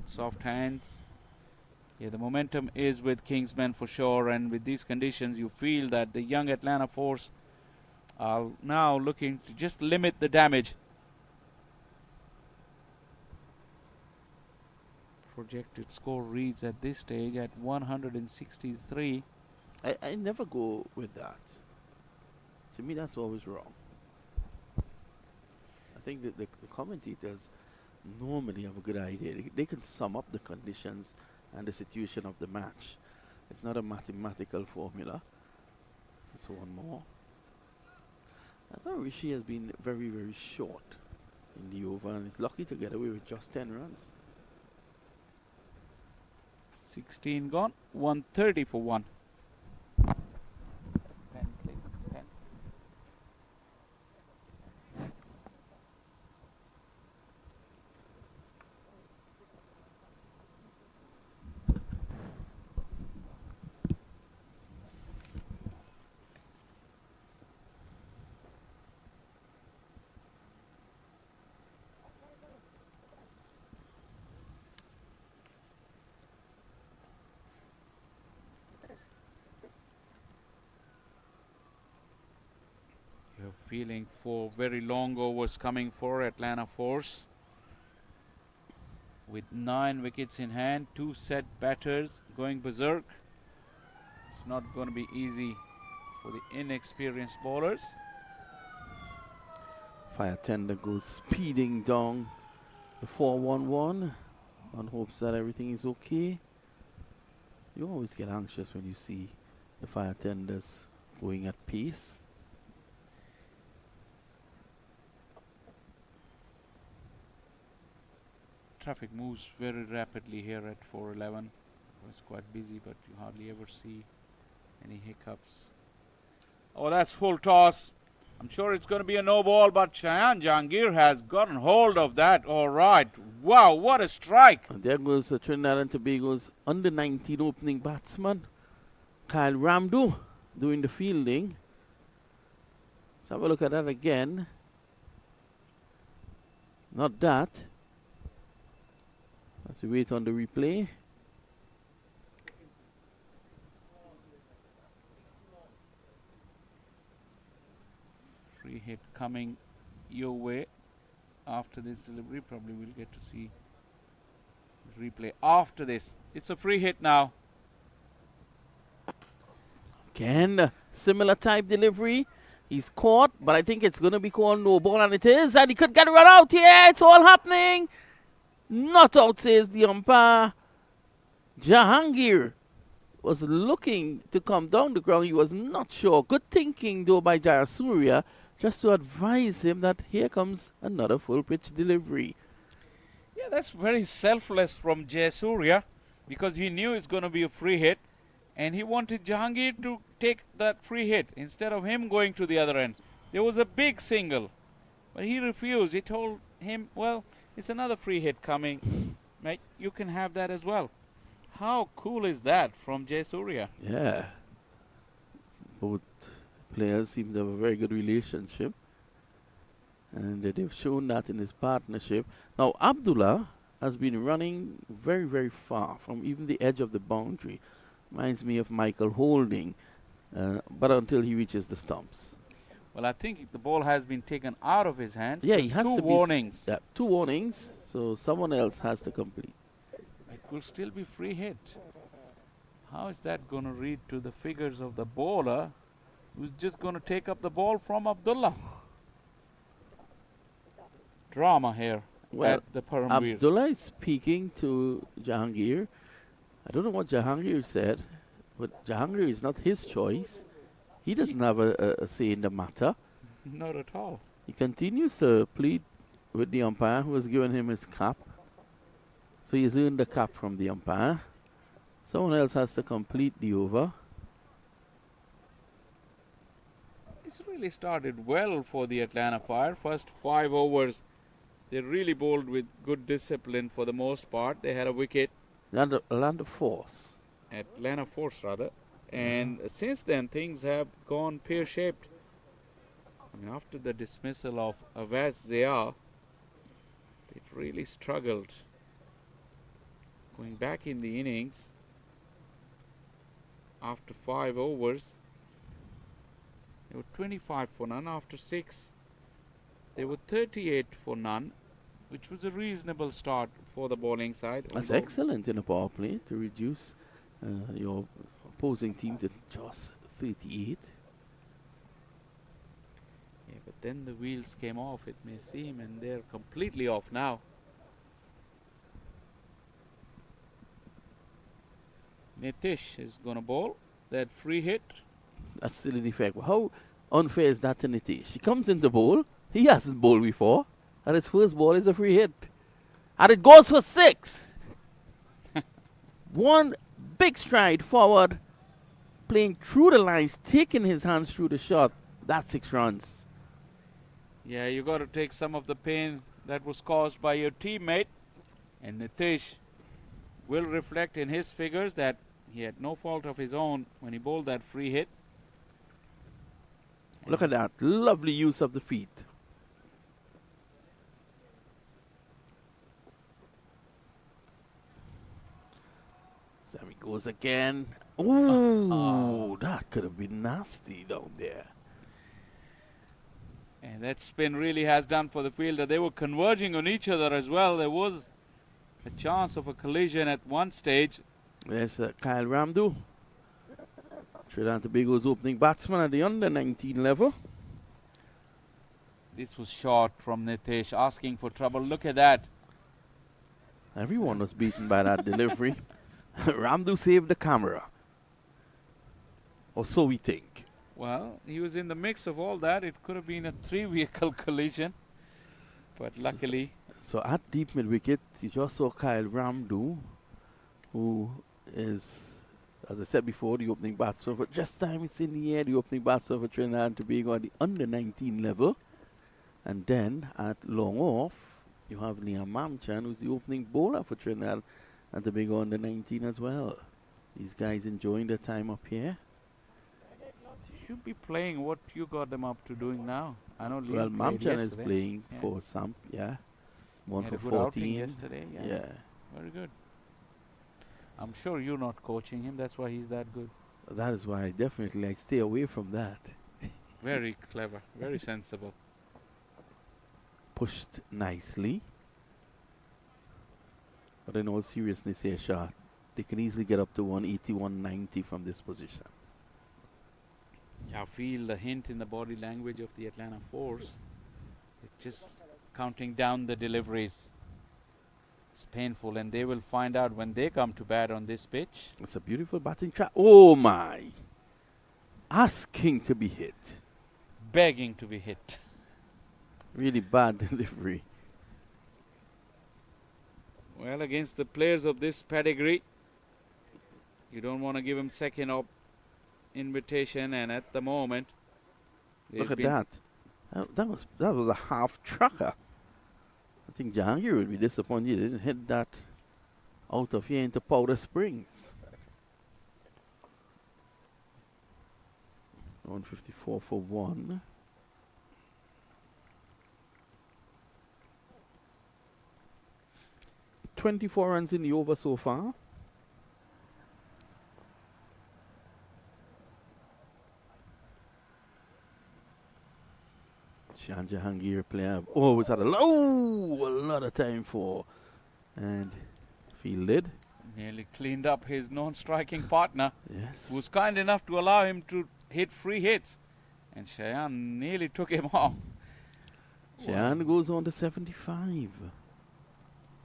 Soft hands. Yeah, the momentum is with Kingsmen for sure, and with these conditions, you feel that the young Atlanta Force are now looking to just limit the damage. Projected score reads at this stage at 163. I never go with that. To me, that's always wrong. I think that the commentators normally have a good idea. They can sum up the conditions and the situation of the match. It's not a mathematical formula. It's one more. I thought Rishi has been very, very short in the over, and he's lucky to get away with just 10 runs. 16 gone, 130 for 1. Pen, please, pen. You're feeling for very long overs coming for Atlanta Force. With 9 wickets in hand, 2 set batters going berserk. It's not going to be easy for the inexperienced bowlers. Fire tender goes speeding down the 4-1-1 on hopes that everything is okay. You always get anxious when you see the fire tenders going at pace. Traffic moves very rapidly here at 411. It's quite busy, but you hardly ever see any hiccups. Oh, that's full toss. I'm sure it's going to be a no ball, but Shayan Jahangir has gotten hold of that. All right. Wow, what a strike. And there goes Trinidad and Tobago's under 19 opening batsman, Kyle Ramdo, doing the fielding. Let's have a look at that again. Not that. As we wait on the replay. Free hit coming your way after this delivery. Probably we'll get to see the replay after this. It's a free hit now. Again, similar type delivery. He's caught, but I think it's going to be called no ball, and it is. And he could get run out. Yeah, it's all happening. Not out, says the umpire. Jahangir was looking to come down the ground. He was not sure. Good thinking, though, by Jayasuriya, just to advise him that here comes another full pitch delivery. Yeah, that's very selfless from Jayasuriya, because he knew it's going to be a free hit, and he wanted Jahangir to take that free hit instead of him going to the other end. There was a big single, but he refused. He told him, well, it's another free hit coming, mate. You can have that as well. How cool is that from Jayasuriya? Yeah. Both players seem to have a very good relationship, and they've shown that in this partnership. Now, Abdullah has been running very, very far from even the edge of the boundary. Reminds me of Michael Holding, but until he reaches the stumps. Well, I think the ball has been taken out of his hands. Yeah, he has two to warnings. Yeah, 2 warnings, so someone else has to complete. It will still be free hit. How is that going to read to the figures of the bowler, who's just going to take up the ball from Abdullah? Drama here at the Paramveer. Abdullah is speaking to Jahangir. I don't know what Jahangir said, but Jahangir is not his choice. He doesn't have a say in the matter. Not at all. He continues to plead with the umpire, who has given him his cap. So he's earned the cap from the umpire. Someone else has to complete the over. It's really started well for the Atlanta Fire. First 5 overs, they really bowled with good discipline for the most part. They had a wicket. Atlanta Force. Atlanta Force, rather. And since then, things have gone pear-shaped. I mean, after the dismissal of Avaz Zia, it really struggled. Going back in the innings, after 5 overs, they were 25 for none. After 6, they were 38 for none, which was a reasonable start for the bowling side. That's excellent in a power play to reduce your opposing team to just 38. Yeah, but then the wheels came off, it may seem, and they're completely off now. Nitish is going to bowl that free hit. That's still in effect. How unfair is that to Nitish? He comes in the bowl. He hasn't bowled before. And his first ball is a free hit. And it goes for 6. One big stride forward, playing through the lines, taking his hands through the shot. That's 6 runs. Yeah, you got to take some of the pain that was caused by your teammate. And Nitish will reflect in his figures that he had no fault of his own when he bowled that free hit. Look at that. Lovely use of the feet. So he goes again. Ooh, that could have been nasty down there. And that spin really has done for the fielder. They were converging on each other as well. There was a chance of a collision at one stage. There's Kyle Ramdu, Trinidad and Tobago's opening batsman at the under-19 level. This was short from Nitish, asking for trouble. Look at that. Everyone was beaten by that delivery. Ramdu saved the camera. Or so we think. Well, he was in the mix of all that. It could have been a 3-vehicle collision. But luckily... So at deep mid-wicket, you just saw Kyle Ramdu, who is, as I said before, the opening batsman. But just time it's in the air, the opening batsman for Trinidad and Tobago at the under-19 level. And then at long off, you have Liam Mamchan, who's the opening bowler for Trinidad and Tobago under-19 as well. These guys enjoying their time up here. They should be playing what you got them up to doing now. I know Liam Well, played Mamchan is yesterday. playing for Samp, yeah. One He for had a good outing 14. yesterday. Yeah. Very good. I'm sure you're not coaching him. That's why he's that good. That is why definitely I stay away from that. Very clever. Very sensible. Pushed nicely. But in all seriousness here, Shah, they can easily get up to 180, 190 from this position. I feel the hint in the body language of the Atlanta Force. It's just counting down the deliveries. It's painful, and they will find out when they come to bat on this pitch. It's a beautiful batting trap. Oh my! Asking to be hit. Begging to be hit. Really bad delivery. Well, against the players of this pedigree, you don't want to give them second invitation, and at the moment, Look at that. That was a half trucker. I think Jahangir would be disappointed he didn't hit that out of here into Powder Springs. 154 for 1. "24 runs in the over so far. Shan Jahangir player always had a lot of time for, and fielded. Nearly cleaned up his non-striking partner, Yes. who was kind enough to allow him to hit free hits. And Shayan nearly took him off. Shan goes on to 75.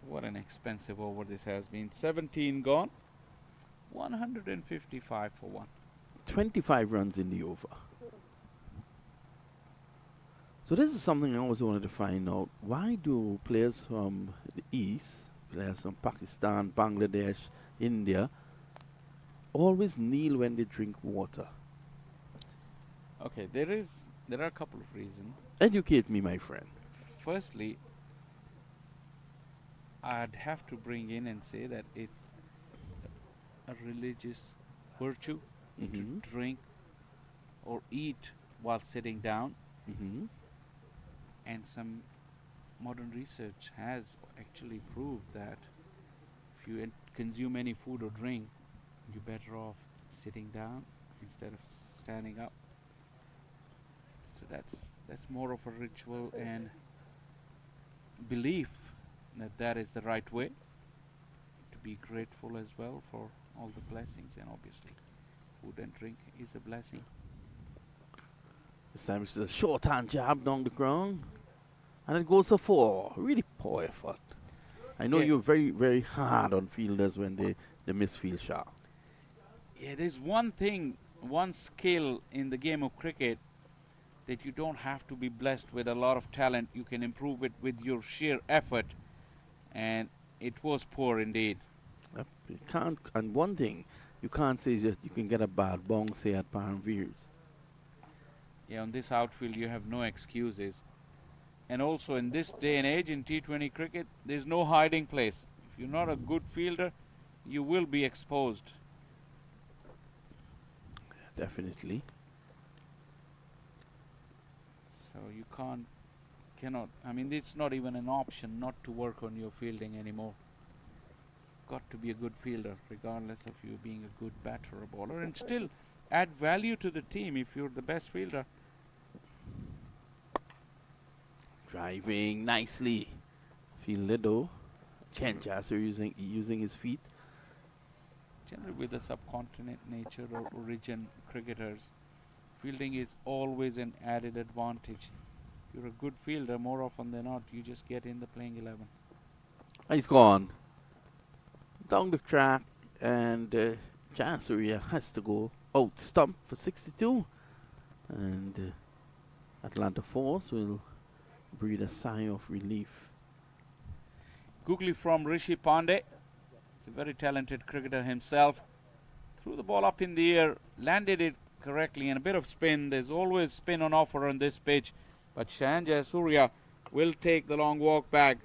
What an expensive over this has been. 17 gone. 155 for 1. 25 runs in the over. So this is something I always wanted to find out. Why do players from the East, players from Pakistan, Bangladesh, India, always kneel when they drink water? Okay, there are a couple of reasons. Educate me, my friend. Firstly, I'd have to bring in and say that it's a religious virtue Mm-hmm. to drink or eat while sitting down, Mm-hmm. and some modern research has actually proved that if you consume any food or drink, you're better off sitting down instead of standing up. So that's more of a ritual and belief that that is the right way. To be grateful as well for all the blessings, and obviously food and drink is a blessing. This time it's a short hand jab down the ground. And it goes for 4. Really poor effort. I know Yeah. you're very, very hard on fielders when they miss field shot. Yeah, there's one thing, one skill in the game of cricket that you don't have to be blessed with a lot of talent. You can improve it with your sheer effort, and it was poor indeed. Yep. You can't, and one thing, you can't say that you can get a bad bong, say at Paramveers. Yeah, on this outfield you have no excuses. And also in this day and age in T20 cricket, there's no hiding place. If you're not a good fielder, you will be exposed. Definitely. So you cannot, I mean, it's not even an option not to work on your fielding anymore. Got to be a good fielder, regardless of you being a good batter or bowler, and still add value to the team if you're the best fielder. Driving nicely. Fielded though. Ken Jasser using his feet. Generally with the subcontinent nature or origin cricketers, fielding is always an added advantage. You're a good fielder, more often than not, you just get in the playing 11. He's gone. Down the track, and Chancery has to go out stump for 62. And Atlanta Force will breathe a sigh of relief. Googly from Rishi Pandey. He's a very talented cricketer himself. Threw the ball up in the air, landed it correctly, and a bit of spin. There's always spin on offer on this pitch. But Shahan Jayasuriya will take the long walk back.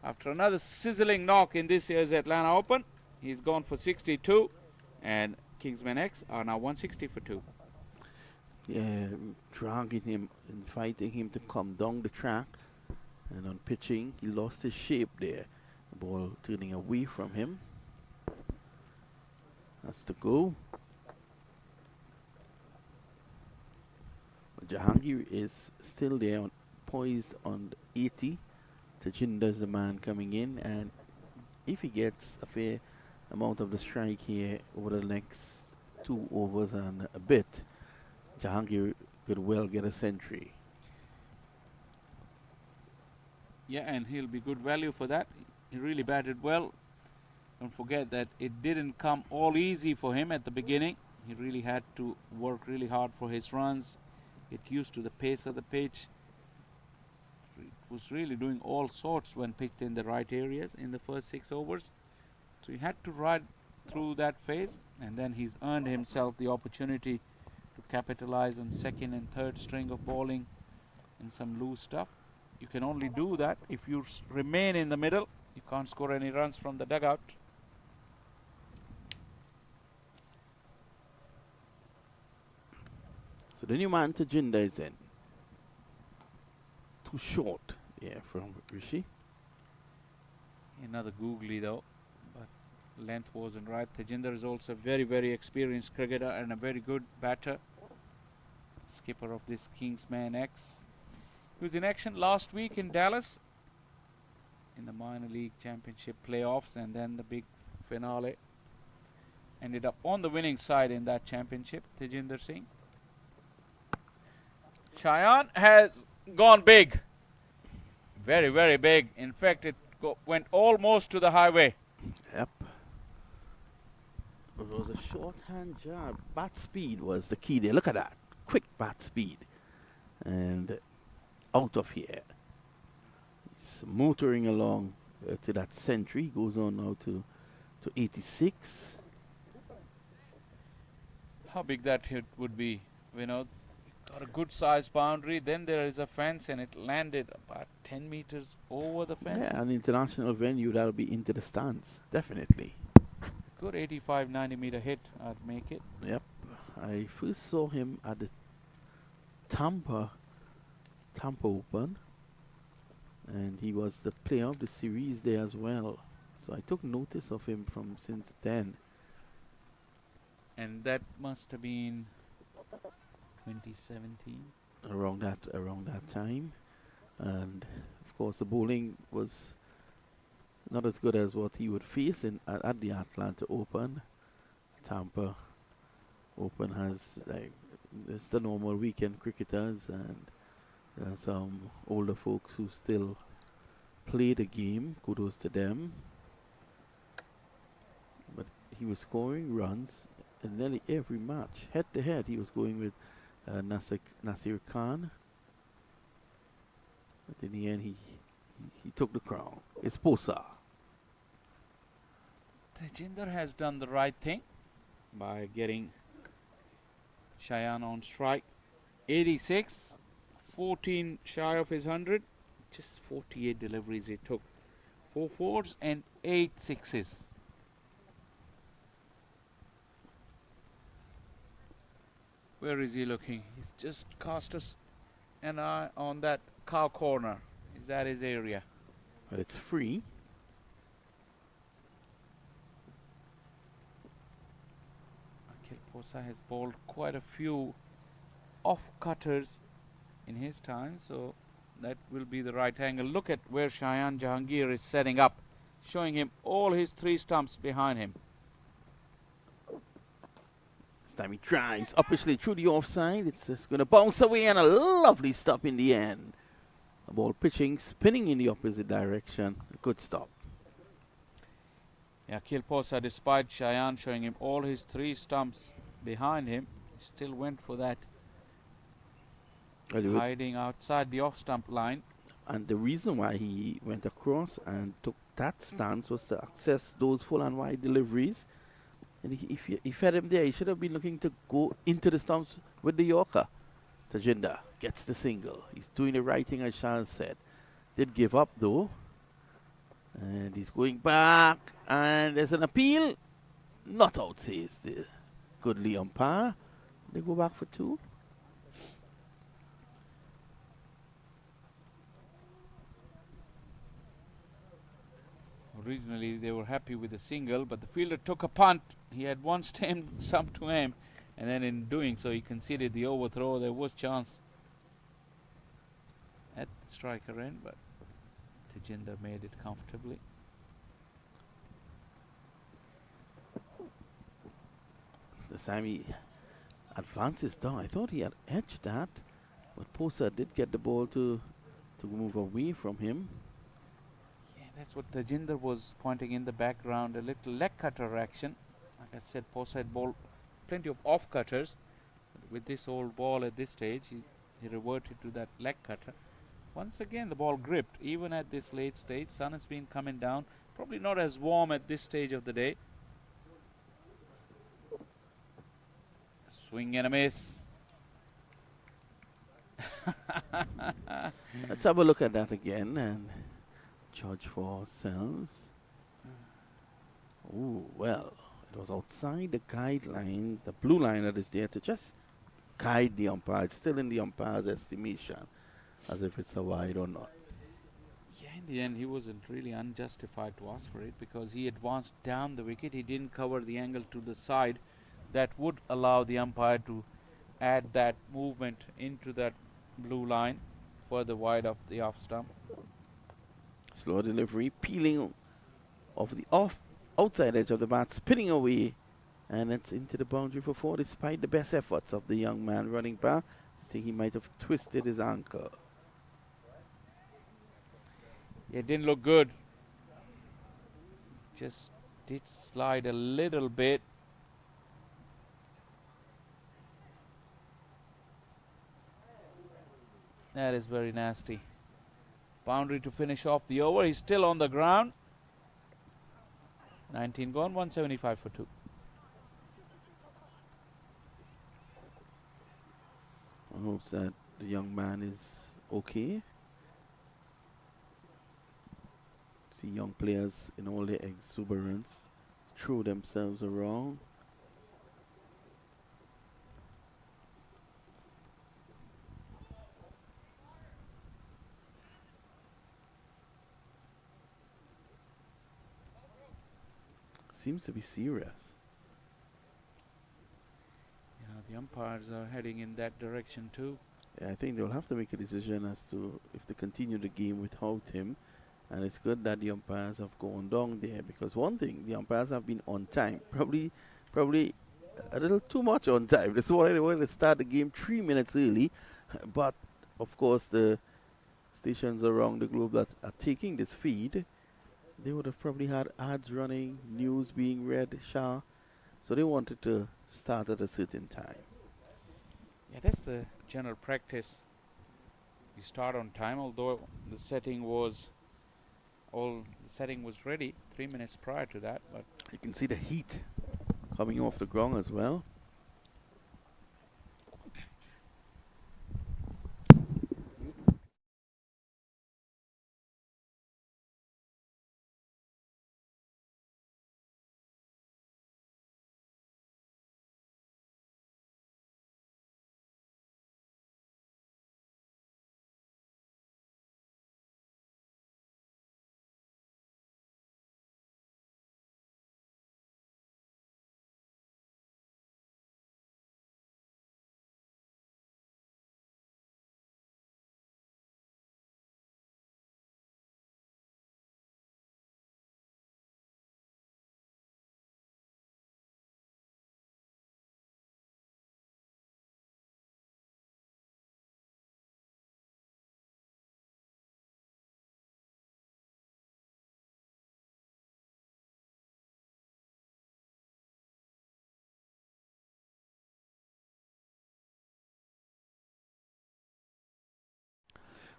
After another sizzling knock in this year's Atlanta Open, he's gone for 62. And Kingsmen X are now 160 for 2. Yeah, dragging him and fighting him to come down the track. And on pitching, he lost his shape there. The ball turning away from him. That's the goal. But Jahangir is still there, poised on the 80. Tajinder's the man coming in, and if he gets a fair amount of the strike here over the next 2 overs and a bit, Jahangir could well get a century. Yeah, and he'll be good value for that. He really batted well. Don't forget that it didn't come all easy for him at the beginning. He really had to work really hard for his runs, get used to the pace of the pitch. He was really doing all sorts when pitched in the right areas in the first 6 overs. So he had to ride through that phase, and then he's earned himself the opportunity to capitalize on second and third string of bowling and some loose stuff. You can only do that if you remain in the middle. You can't score any runs from the dugout. So the new man Tajinder is in. Too short, yeah, from Rishi. Another googly though, but length wasn't right. Tajinder is also a very, very experienced cricketer and a very good batter. Skipper of this Kingsmen X. He was in action last week in Dallas in the minor league championship playoffs, and then the big finale. Ended up on the winning side in that championship, Tajinder Singh. Cheyenne has gone big. Very, very big. In fact, it went almost to the highway. Yep. It was a short-hand jab. Bat speed was the key there. Look at that. Quick bat speed. And out of here. He's motoring along to that century. Goes on now to 86. How big that hit would be, Vinod? Got a good sized boundary, then there is a fence, and it landed about 10 meters over the fence. Yeah, an international venue, that'll be into the stands. Definitely. Good 85, 90 meter hit, I'd make it. Yep. I first saw him at the Tampa Open. And he was the player of the series there as well. So I took notice of him from since then. And that must have been 2017. Around that time. And of course the bowling was not as good as what he would face at the Atlanta Open. Tampa Open has it's the normal weekend cricketers, and there are some older folks who still play the game. Kudos to them. But he was scoring runs in nearly every match. Head to head, he was going with Nasir Khan. But in the end, he took the crown. It's Posa. Tejinder has done the right thing by getting Cheyenne on strike. 86, 14 shy of his 100. Just 48 deliveries he took. 4 fours and 8 sixes. Where is he looking? He's just cast us an eye on that cow corner. Is that his area? But it's free. Akhil Posa has bowled quite a few off cutters in his time, so that will be the right angle. Look at where Cheyenne Jahangir is setting up, showing him all his 3 stumps behind him. This time he drives upishly through the offside. It's just going to bounce away, and a lovely stop in the end. The ball pitching, spinning in the opposite direction. A good stop. Yeah, Akhil Posa, despite Cheyenne showing him all his 3 stumps behind him, he still went for that, hiding outside the off-stump line. And the reason why he went across and took that stance was to access those full and wide deliveries. And if he had him there, he should have been looking to go into the stumps with the Yorker. Tejinder gets the single. He's doing the right thing, as Sean said. Did give up though. And he's going back. And there's an appeal. Not out, says the goodly umpire. They go back for 2. Originally they were happy with the single, but the fielder took a punt. He had one stump to aim, and then in doing so he conceded the overthrow. There was chance at the striker end, but Tejinder made it comfortably. The time he advances down. I thought he had edged that, but Posa did get the ball to move away from him. Yeah, that's what Tejinder was pointing in the background. A little leg cutter action. Like I said, Posa had bowled plenty of off cutters. But with this old ball at this stage, he reverted to that leg cutter. Once again, the ball gripped. Even at this late stage, sun has been coming down. Probably not as warm at this stage of the day. Swing and a miss. Let's have a look at that again and judge for ourselves. Oh, well, it was outside the guideline, the blue line that is there to just guide the umpire. It's still in the umpire's estimation, as if it's a wide or not. Yeah, in the end, he wasn't really unjustified to ask for it because he advanced down the wicket. He didn't cover the angle to the side that would allow the umpire to add that movement into that blue line further wide of the off stump. Slow delivery, peeling off the outside edge of the bat, spinning away, and it's into the boundary for 4. Despite the best efforts of the young man running back, I think he might have twisted his ankle. It didn't look good. Just did slide a little bit. That is very nasty. Boundary to finish off the over. He's still on the ground. 19 gone, 175 for 2. I hope that the young man is okay. See young players in all their exuberance throw themselves around. Seems to be serious. Yeah, the umpires are heading in that direction too. Yeah, I think they'll have to make a decision as to if they continue the game without him. And it's good that the umpires have gone down there, because one thing, the umpires have been on time. Probably a little too much on time. That's why they wanted to start the game 3 minutes early. But of course, the stations around the globe that are taking this feed, they would have probably had ads running, news being read, Shah. So they wanted to start at a certain time. Yeah, that's the general practice. You start on time, although the setting was ready 3 minutes prior to that, but You can see the heat coming off the ground as well.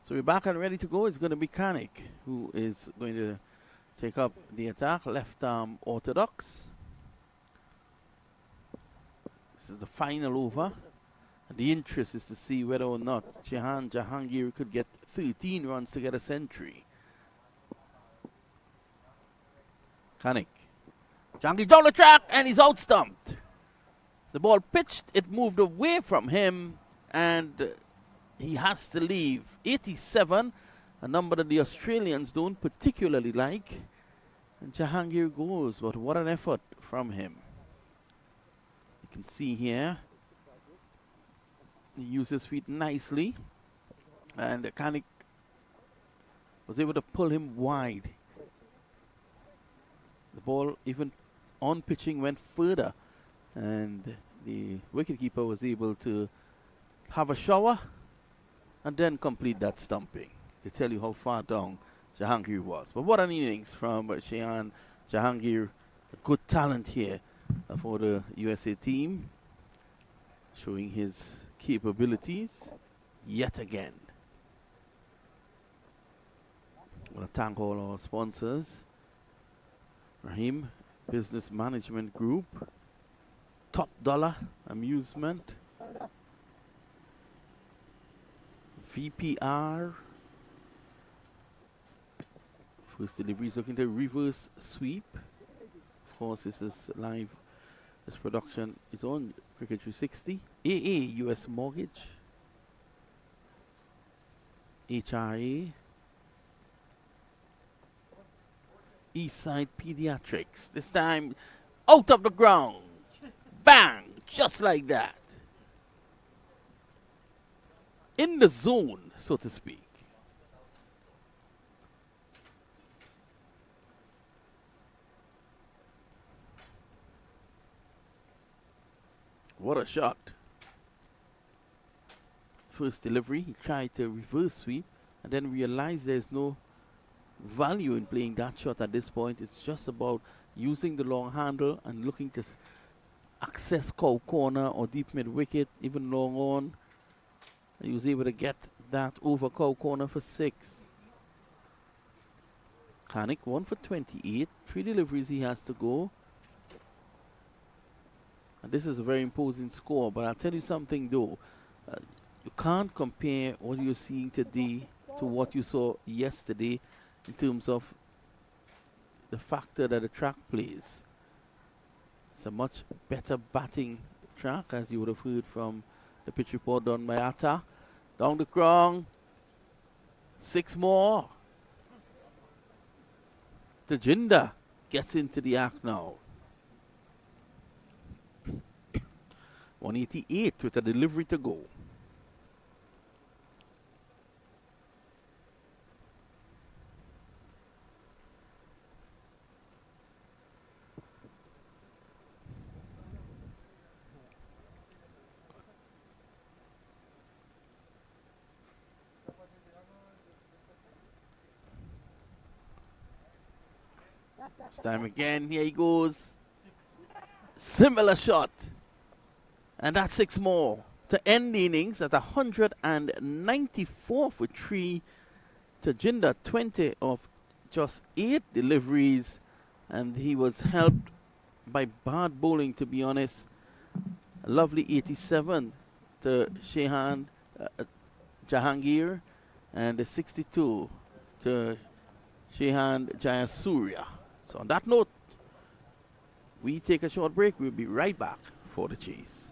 So we're back and ready to go. It's going to be Kanik who is going to take up the attack. Left arm orthodox. This is the final over. And the interest is to see whether or not Jahangir could get 13 runs to get a century. Kanik. Jahangir down the track and he's out stumped. The ball pitched, it moved away from him, and he has to leave. 87, a number that the Australians don't particularly like. And Jahangir goes, but what an effort from him. You can see here, he used his feet nicely, and Kanik was able to pull him wide. The ball, even on pitching, went further, and the wicketkeeper was able to have a shower and then complete that stumping to tell you how far down Jahangir was. But what an innings from Shehan Jahangir. A good talent here for the USA team, showing his capabilities yet again. I want to thank all our sponsors. Rahim Business Management Group, Top Dollar Amusement, VPR. First delivery is looking to reverse sweep. Of course, this is live. This production is on Cricket 360. AA US Mortgage, HRA, Eastside Pediatrics. This time out of the ground. Bang! Just like that. In the zone, so to speak. What a shot. First delivery, he tried to reverse sweep and then realized there's no value in playing that shot at this point. It's just about using the long handle and looking to access cow corner or deep mid wicket, even long on. He was able to get that over cow corner for 6. Kanik 1 for 28. 3 deliveries he has to go. And this is a very imposing score, but I'll tell you something though. You can't compare what you're seeing today to what you saw yesterday in terms of the factor that the track plays. It's a much better batting track, as you would have heard from the pitch report done by Atta. Down the ground. 6 more. Tajinder gets into the act now. 188 with a delivery to go. This time again, here he goes. Similar shot. And that's 6 more to end the innings at 194 for 3 to Jinder, 20 of just 8 deliveries. And he was helped by bad bowling, to be honest. A lovely 87 to Jahangir, and a 62 to Shehan Jayasuriya. So on that note, we take a short break. We'll be right back for the chase.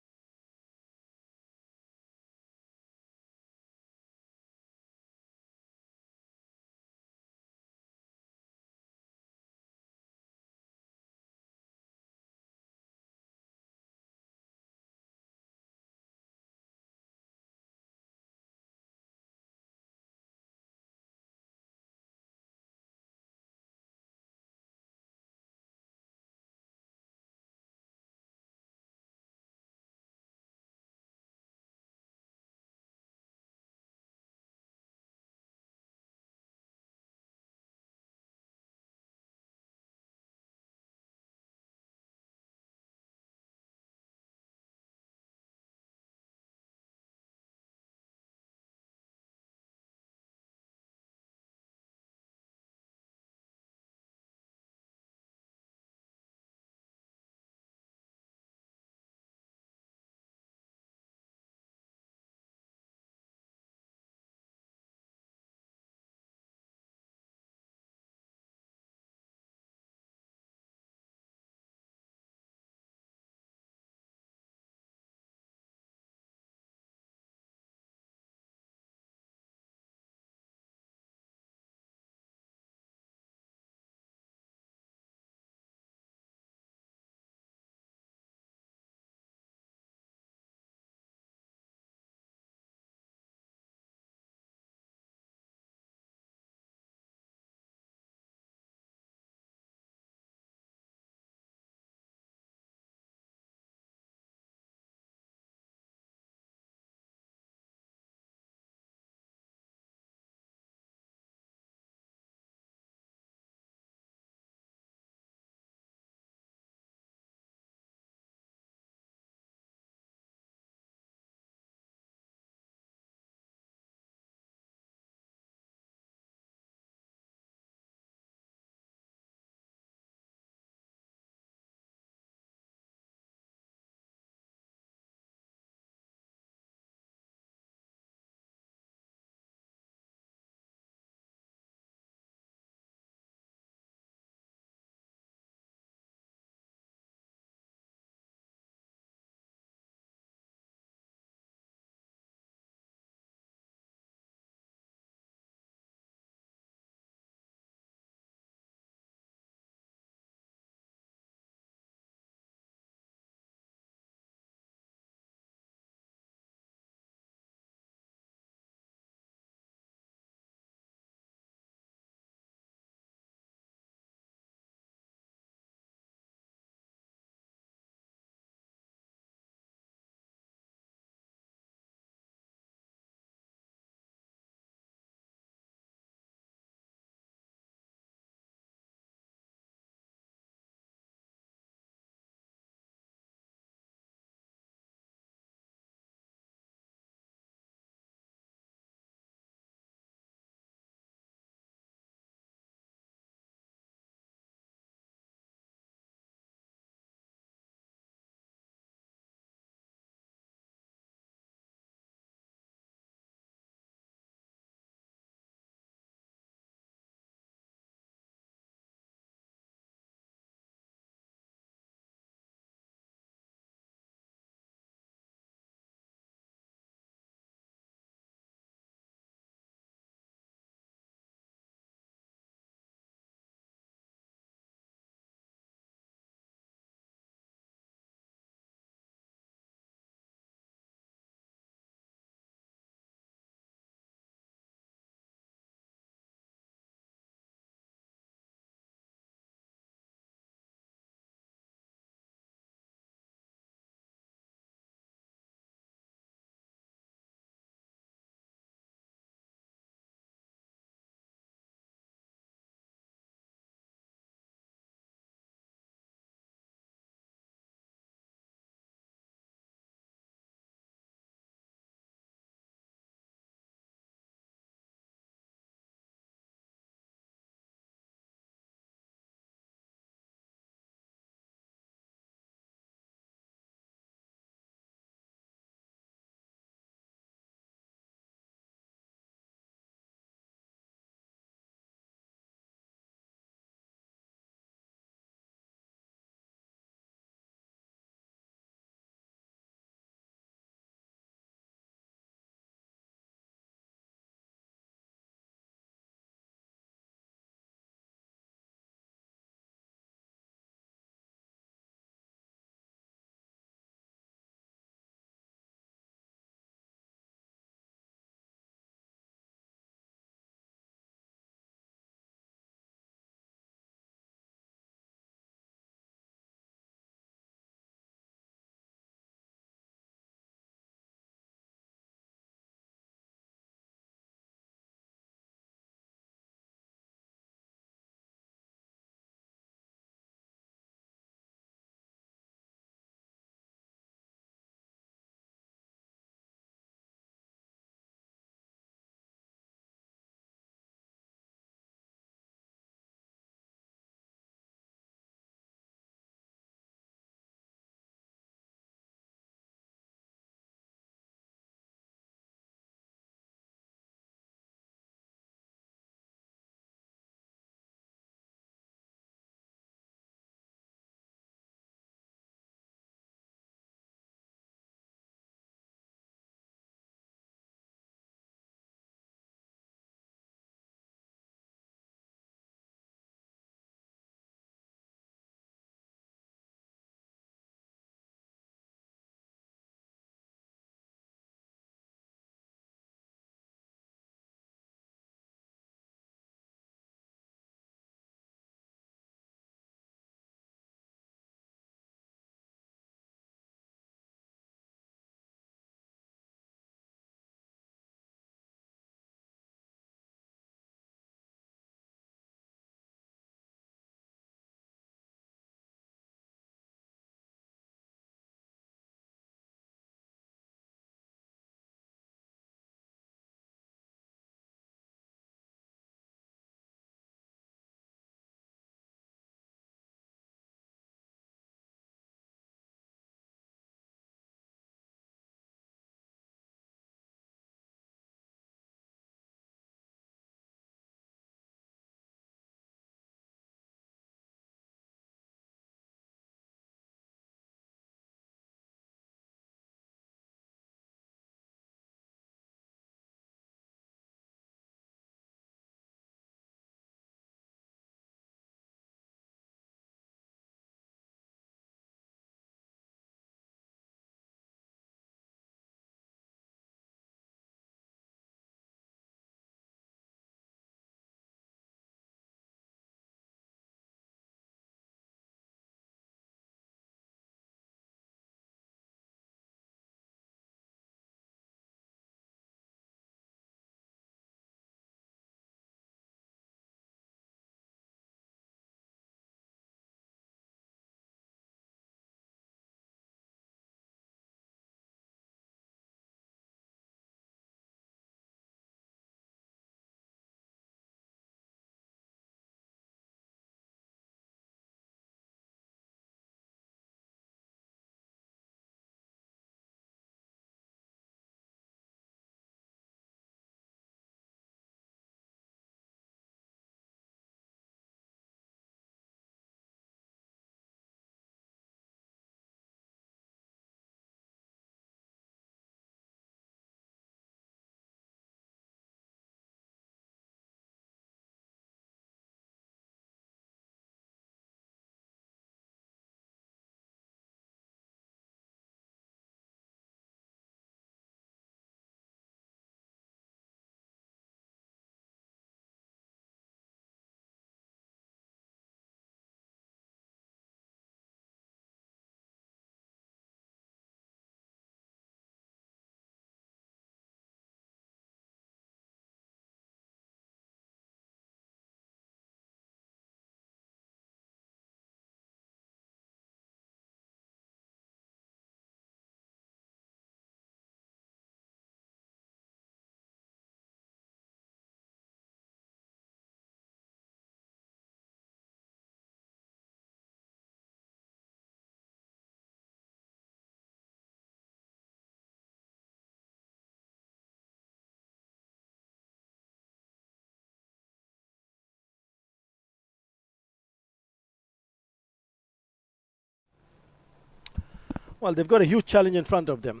Well, they've got a huge challenge in front of them.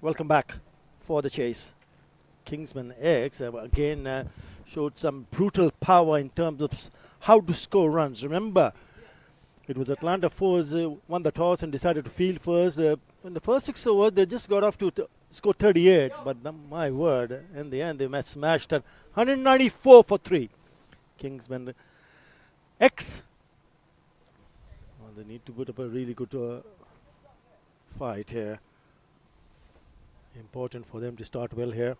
Welcome back for the chase. Kingsmen X again showed some brutal power in terms of how to score runs. Remember, it was Atlanta Force won the toss and decided to field first. In the first 6 overs, they just got off to score 38. But my word, in the end, they smashed at 194 for 3. Kingsmen X. Well, they need to put up a really good fight here. Important for them to start well here.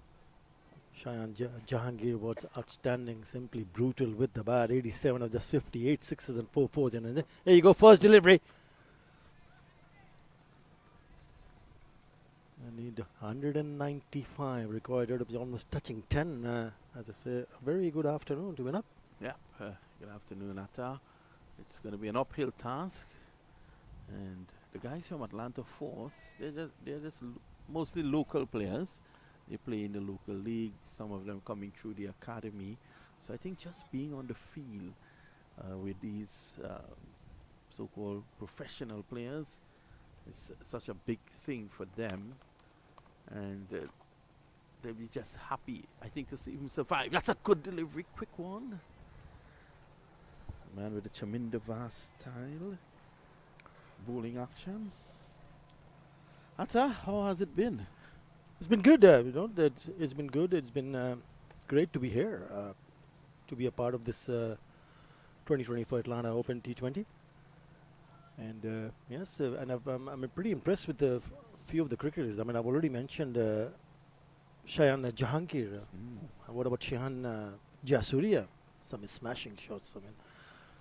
Shayan Jahangir was outstanding, simply brutal with the bat. 87 of just 58 sixes and 4 fours. And there you go, first delivery. I need 195 required out of almost touching 10. As I say, a very good afternoon to win up. Yeah, good afternoon, Atta. It's going to be an uphill task. And the guys from Atlanta Force, they're just mostly local players. They play in the local league, some of them coming through the academy. So I think just being on the field with these so-called professional players is such a big thing for them. And they'll be just happy, I think, to see him survive. That's a good delivery, quick one. Man with the Chaminda Vast style. Bowling action. Atta, how has it been? It's been good, it's been good. It's been great to be here, to be a part of this 2024 Atlanta Open T20. And yes, and I'm pretty impressed with the few of the cricketers. I mean, I've already mentioned Shayan Jahangir. What about Shahan Jasuria? Some smashing shots. I mean,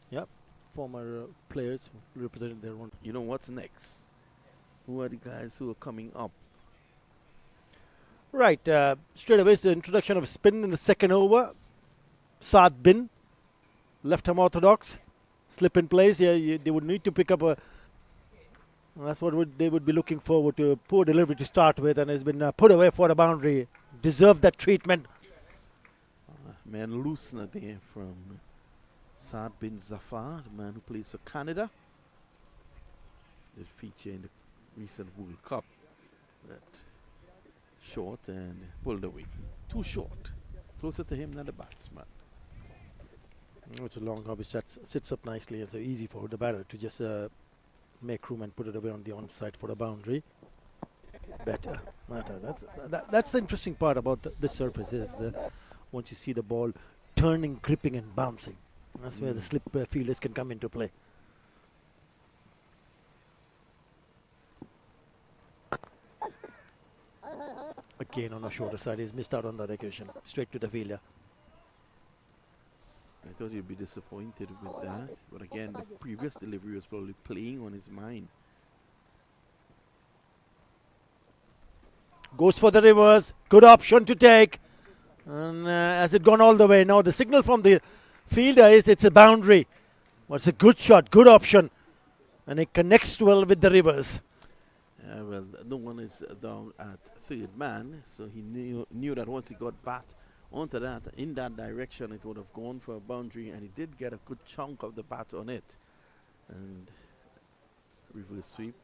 yeah, former players who represented their own. You know what's next? Who are the guys who are coming up? Right, straight away is the introduction of spin in the second over. Saad Bin, left-arm orthodox, slip in place. Yeah, they would need to pick up a. That's what they would be looking forward to. A poor delivery to start with, and has been put away for a boundary. Deserved that treatment. Man loosener there from Saad Bin Zafar, the man who plays for Canada. They feature in the recent World Cup. That short and pulled away. Too short. Closer to him than the batsman. It's a long hobby. Sits up nicely. It's so easy for the batter to just make room and put it away on the onside for a boundary. Better. That's the interesting part about this surface is once you see the ball turning, gripping and bouncing. That's where the slip fielders can come into play. Again on the shorter side, he's missed out on that occasion. Straight to the fielder. I thought he'd be disappointed with that, but again, the previous delivery was probably playing on his mind. Goes for the reverse. Good option to take. And has it gone all the way? Now the signal from the fielder is it's a boundary. But it's a good shot, good option. And it connects well with the reverse. Well, no one is down at third man, so he knew that once he got bat onto that, in that direction, it would have gone for a boundary, and he did get a good chunk of the bat on it. And reverse sweep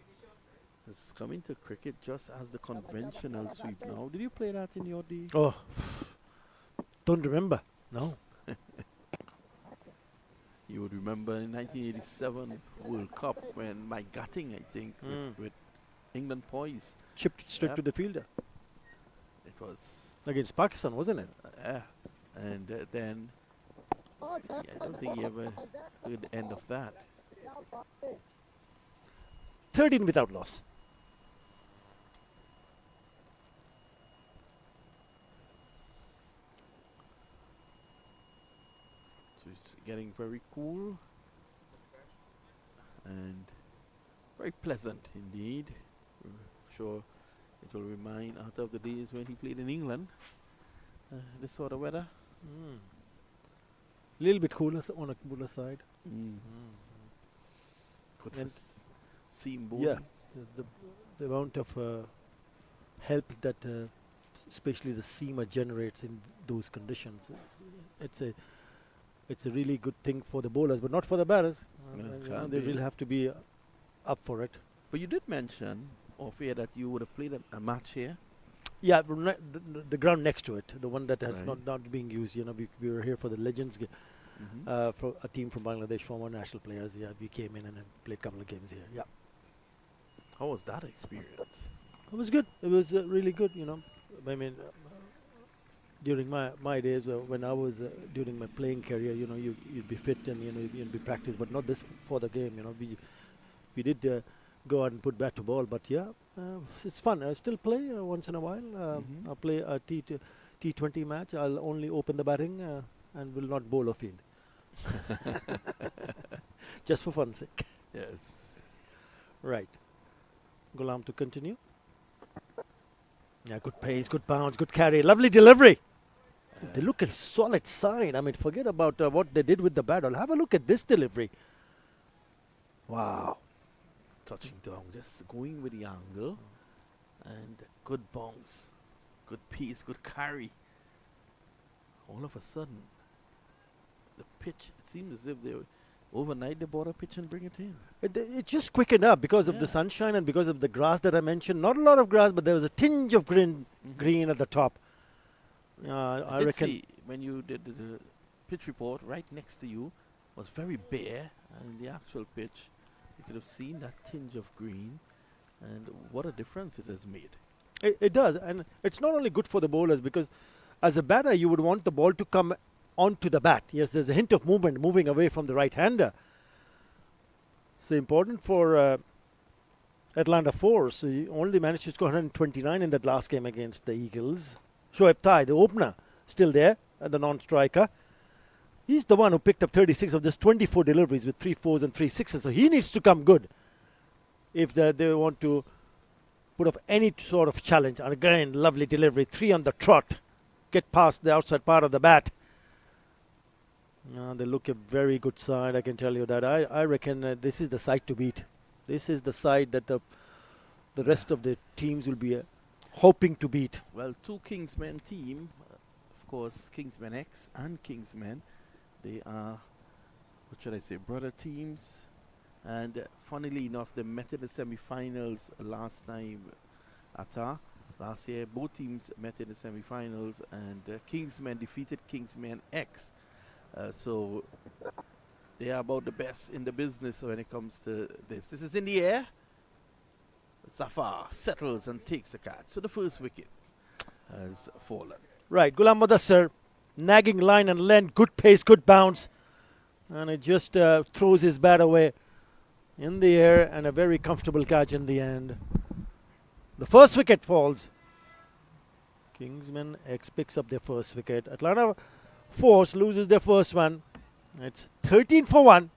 has come into cricket just as the conventional sweep now. Did you play that in your day? Oh, don't remember. No. You would remember in 1987 World Cup when Mike Gatting, I think, with England poise. Chipped straight to the fielder. It was against Pakistan, wasn't it? And then I don't think he ever heard the end of that. 13 without loss. So it's getting very cool and very pleasant indeed. Sure, it will remind out of the days when he played in England. This sort of weather. A little bit cooler on a cooler side. Good for seam bowling. Yeah, the amount of help that especially the seamer generates in those conditions. It's a really good thing for the bowlers, but not for the batters. They will have to be up for it. But you did mention off air that you would have played a match here. Yeah, the ground next to it, the one that has Right. not being used. You know, we were here for the Legends, for a team from Bangladesh, former national players. Yeah, we came in and then played a couple of games here. Yeah, How was that experience? it was good. It was really good. You know, I mean, during my days when I was during my playing career, you know, you'd be fit and you know you'd be practice, but not this for the game. You know, we did go out and put bat to ball, but yeah, it's fun. I still play once in a while. I'll play a T20 match. I'll only open the batting and will not bowl or field, just for fun's sake. Yes. Right, Ghulam to continue. Yeah, good pace, good bounce, good carry, lovely delivery. They look at solid side. I mean, forget about what they did with the bat. I'll have a look at this delivery. Wow. Touching down, just going with the angle, and good bounce, good pace, good carry. All of a sudden, the pitch, it seemed as if they were overnight they bought a pitch and bring it in. It just quickened up because of the sunshine and because of the grass that I mentioned. Not a lot of grass, but there was a tinge of green at the top. I did reckon. see when you did the pitch report, right next to you was very bare, and the actual pitch, you could have seen that tinge of green, and what a difference it has made. It does, and it's not only good for the bowlers because as a batter you would want the ball to come onto the bat. Yes, there's a hint of movement, moving away from the right-hander. So important for Atlanta Force. He only managed to score 129 in that last game against the Eagles. Shoaib Thai, the opener, still there, the non-striker. He's the one who picked up 36 of just 24 deliveries with 3 fours and 3 sixes. So he needs to come good if they want to put up any sort of challenge. And again, lovely delivery, 3 on the trot. Get past the outside part of the bat. They look a very good side, I can tell you that. I reckon this is the side to beat. This is the side that the rest of the teams will be hoping to beat. Well, 2 Kingsmen team, of course, Kingsmen X and Kingsmen. They are, what should I say, brother teams. And funnily enough, they met in the semi-finals last time at last year. Both teams met in the semi-finals, and Kingsmen defeated Kingsmen X. So they are about the best in the business when it comes to this. This is in the air. Zafar settles and takes the catch. So the first wicket has fallen. Right, Ghulam Mudassir, nagging line and length, good pace, good bounce. And it just throws his bat away in the air, and a very comfortable catch in the end. The first wicket falls. Kingsmen X picks up their first wicket. Atlanta Force loses their first one. It's 13 for 1.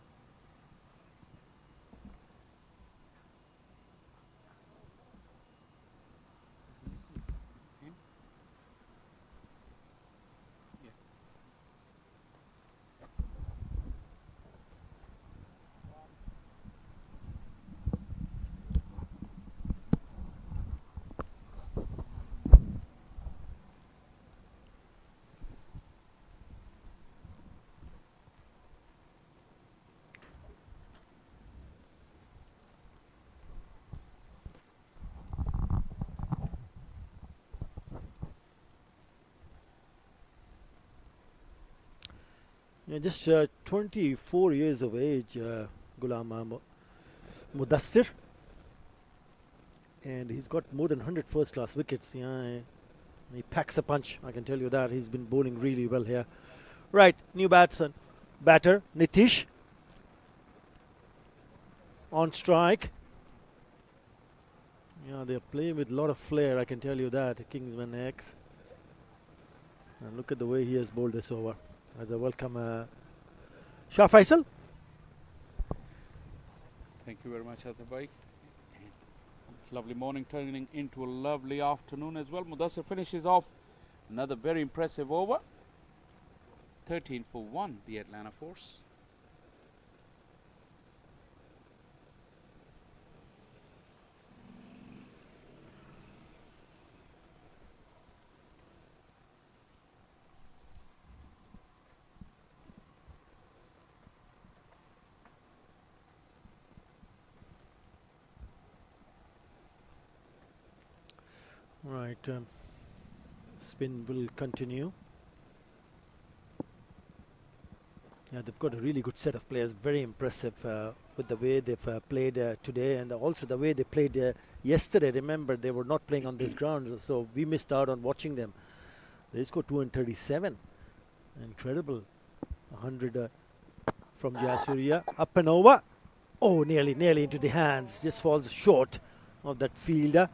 Yeah, just 24 years of age, Ghulam Mudassir. And he's got more than 100 first-class wickets. Yeah, he packs a punch, I can tell you that. He's been bowling really well here. Right, new batter, Nitish. On strike. Yeah, they're playing with a lot of flair, I can tell you that, Kingsmen X. And look at the way he has bowled this over. As I welcome Shah Faisal. Thank you very much, Athabhai. Lovely morning turning into a lovely afternoon as well. Mudassir finishes off another very impressive over. 13 for 1, the Atlanta Force. Right. Spin will continue. Yeah, they've got a really good set of players. Very impressive with the way they've played today, and also the way they played yesterday. Remember, they were not playing on this ground, so we missed out on watching them. They scored 237. Incredible. 100 from Jayasuriya. Up and over. Oh, nearly into the hands. Just falls short of that fielder.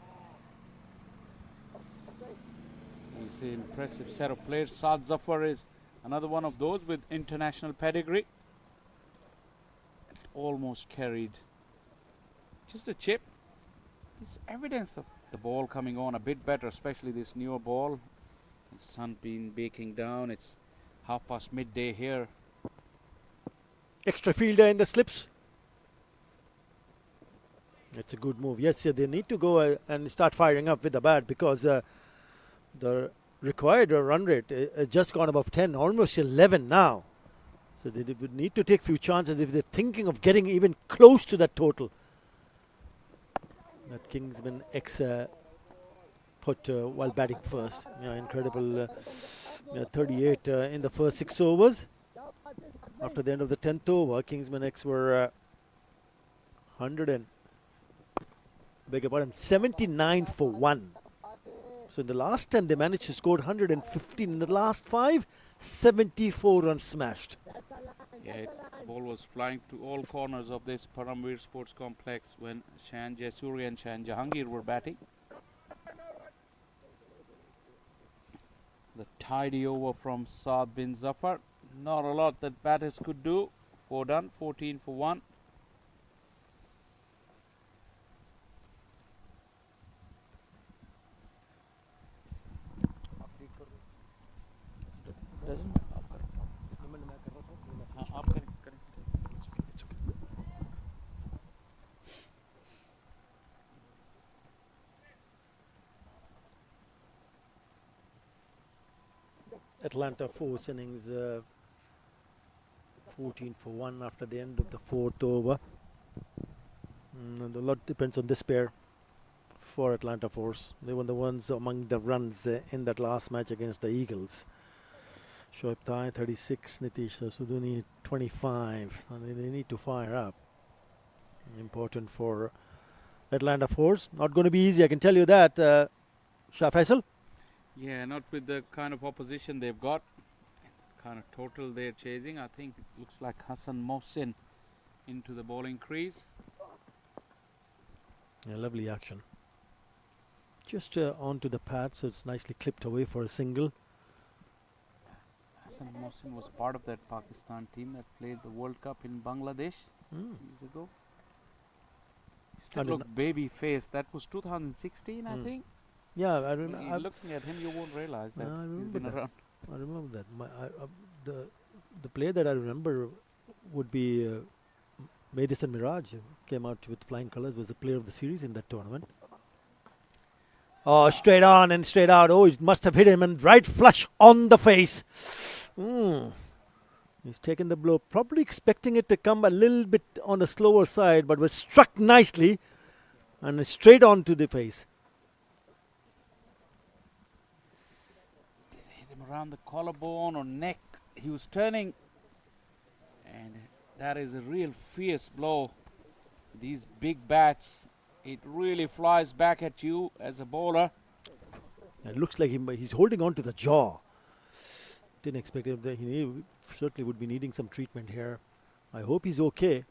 He's an impressive set of players. Saad Zafar is another one of those with international pedigree. Almost carried. Just a chip. There's evidence of the ball coming on a bit better, especially this newer ball. The sun been baking down. It's midday here. Extra fielder in the slips. It's a good move. Yes, they need to go and start firing up with the bat, because the required run rate has just gone above 10, almost 11 now. So they would need to take few chances if they're thinking of getting even close to that total that Kingsmen X put while batting first. Yeah, incredible 38 in the first 6 overs. After the end of the 10th over, Kingsmen X were 79 for 1. So in the last 10, they managed to score 115. In the last 5, 74 runs smashed. Yeah, the ball was flying to all corners of this Paramveer Sports Complex when Shan Jaisuri and Shan Jahangir were batting. The tidy over from Saad bin Zafar. Not a lot that batters could do. 4 done, 14 for 1. Atlanta force innings 14 for 1 after the end of the 4th over. And a lot depends on this pair for Atlanta Force. They were the ones among the runs in that last match against the Eagles. Shoaib Thai 36, Nitish Sudhuni 25. They need to fire up. Important for Atlanta Force. Not going to be easy, I can tell you that. Shah Faisal? Yeah, not with the kind of opposition they've got. Kind of total they're chasing. I think it looks like Hassan Mohsin into the bowling crease. Yeah, lovely action. Just onto the pad, so it's nicely clipped away for a single. Hassan Mohsin was part of that Pakistan team that played the World Cup in Bangladesh years ago. He still looked baby faced. That was 2016, I think. Yeah, I remember. Looking at him, you won't realize that he's been around. I remember that. The player that I remember would be Madison Mirage. Came out with flying colours. Was the player of the series in that tournament. Oh, straight on and straight out. Oh, it must have hit him and right flush on the face. He's taken the blow, probably expecting it to come a little bit on the slower side, but was struck nicely and straight on to the face. Around the collarbone or neck, he was turning, and that is a real fierce blow. These big bats, it really flies back at you as a bowler. It looks like he's holding on to the jaw. Didn't expect him that. He certainly would be needing some treatment here. I hope he's okay.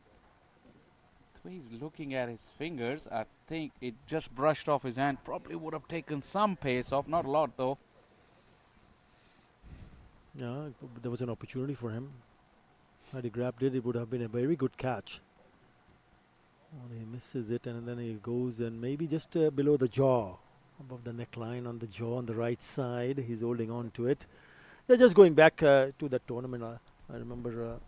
The way he's looking at his fingers, I think it just brushed off his hand. Probably would have taken some pace off, not a lot though. Yeah, there was an opportunity for him. Had he grabbed it, it would have been a very good catch. Well, he misses it, and then he goes and maybe just below the jaw, above the neckline on the jaw on the right side. He's holding on to it. They're just going back to that tournament. I remember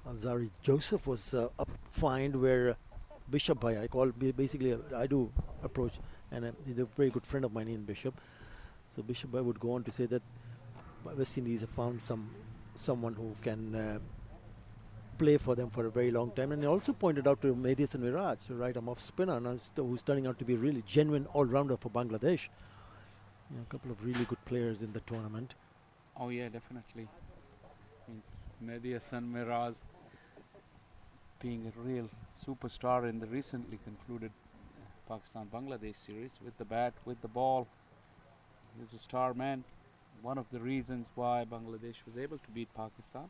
Alzari Joseph was up fined where Bishop Bhai, I do approach, and he's a very good friend of mine in Bishop. So Bishop Bhai would go on to say that West Indies have found someone who can play for them for a very long time. And he also pointed out to Madison Miraj, the right arm off spinner, who's turning out to be a really genuine all-rounder for Bangladesh. A couple of really good players in the tournament. Oh yeah, definitely. Mehdi Hassan Miraz being a real superstar in the recently concluded Pakistan-Bangladesh series with the bat, with the ball. He was a star man. One of the reasons why Bangladesh was able to beat Pakistan.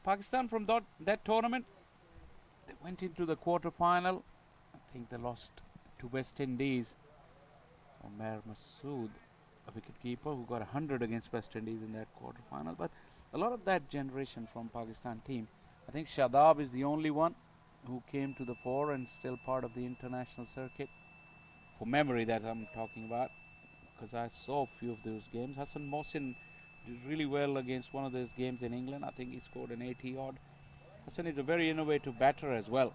Pakistan from that tournament, they went into the quarter-final. I think they lost to West Indies. Omer Masood, a wicket-keeper who got 100 against West Indies in that quarter-final. But a lot of that generation from Pakistan team, I think Shadab is the only one who came to the fore and still part of the international circuit. For memory that I'm talking about, because I saw a few of those games. Hassan Mohsin did really well against one of those games in England. I think he scored an 80-odd. Hassan is a very innovative batter as well,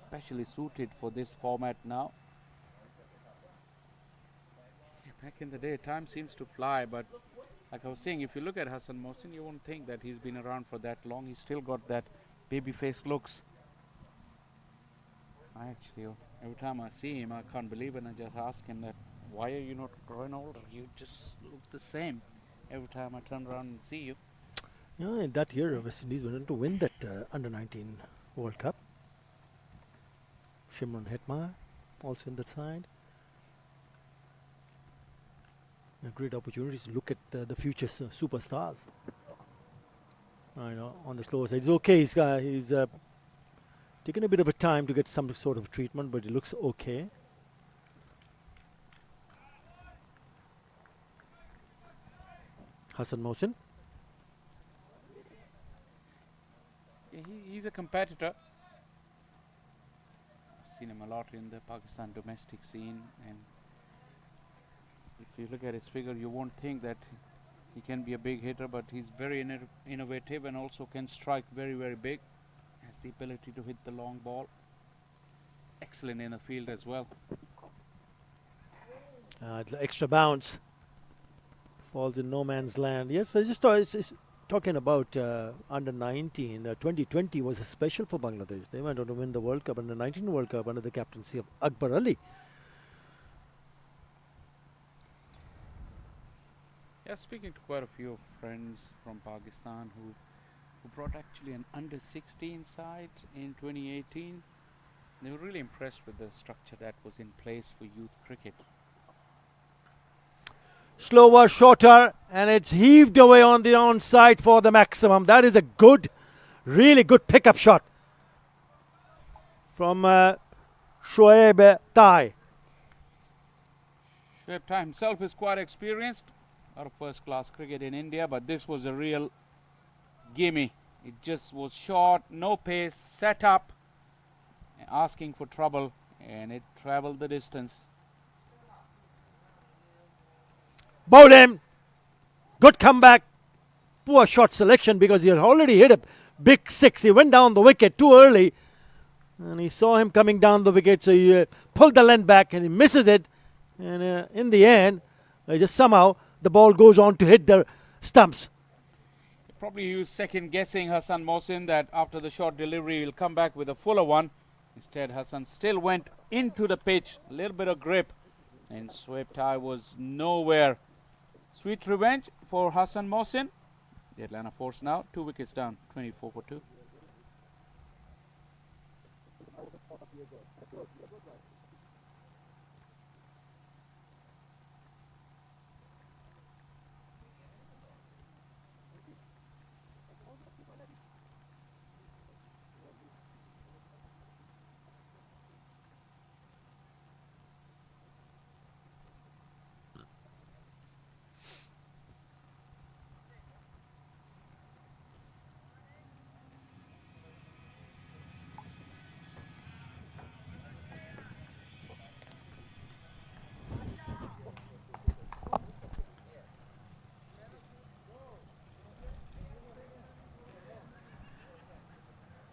especially suited for this format now. Back in the day, time seems to fly, but like I was saying, if you look at Hassan Mohsin, you won't think that he's been around for that long. He's still got that baby face looks. I actually, every time I see him, I can't believe it, and I just ask him that, why are you not growing older? You just look the same every time I turn around and see you. In that year, West Indies went on to win that Under-19 World Cup. Shimron Hetmar also in that side. A great opportunities to look at the future superstars. I know on the slower side, it's okay. He's taken a bit of a time to get some sort of treatment, but he looks okay. Hassan Mohsin. Yeah, he's a competitor. I've seen him a lot in the Pakistan domestic scene, and if you look at his figure, you won't think that he can be a big hitter, but he's very innovative and also can strike very, very big. Has the ability to hit the long ball. Excellent in the field as well. The extra bounce falls in no man's land. Yes, I just thought it's talking about Under-19. 2020 was special for Bangladesh. They went on to win the World Cup, Under-19 World Cup, under the captaincy of Akbar Ali. Yeah, speaking to quite a few of friends from Pakistan who brought actually an Under-16 side in 2018. They were really impressed with the structure that was in place for youth cricket. Slower, shorter, and it's heaved away on the onside for the maximum. That is a good, really good pickup shot from Shoaib Tai. Shoaib Tai himself is quite experienced. A lot of first-class cricket in India, but this was a real gimme. It just was short, no pace, set up, asking for trouble, and it travelled the distance. Bowled him. Good comeback. Poor shot selection because he had already hit a big six. He went down the wicket too early, and he saw him coming down the wicket, so he pulled the length back, and he misses it. And in the end, just somehow the ball goes on to hit the stumps. Probably he was second guessing Hassan Mohsin that after the short delivery he'll come back with a fuller one. Instead, Hassan still went into the pitch, a little bit of grip, and Shoaib Tai was nowhere. Sweet revenge for Hassan Mohsin. The Atlanta Force now 2 wickets down, 24 for 2.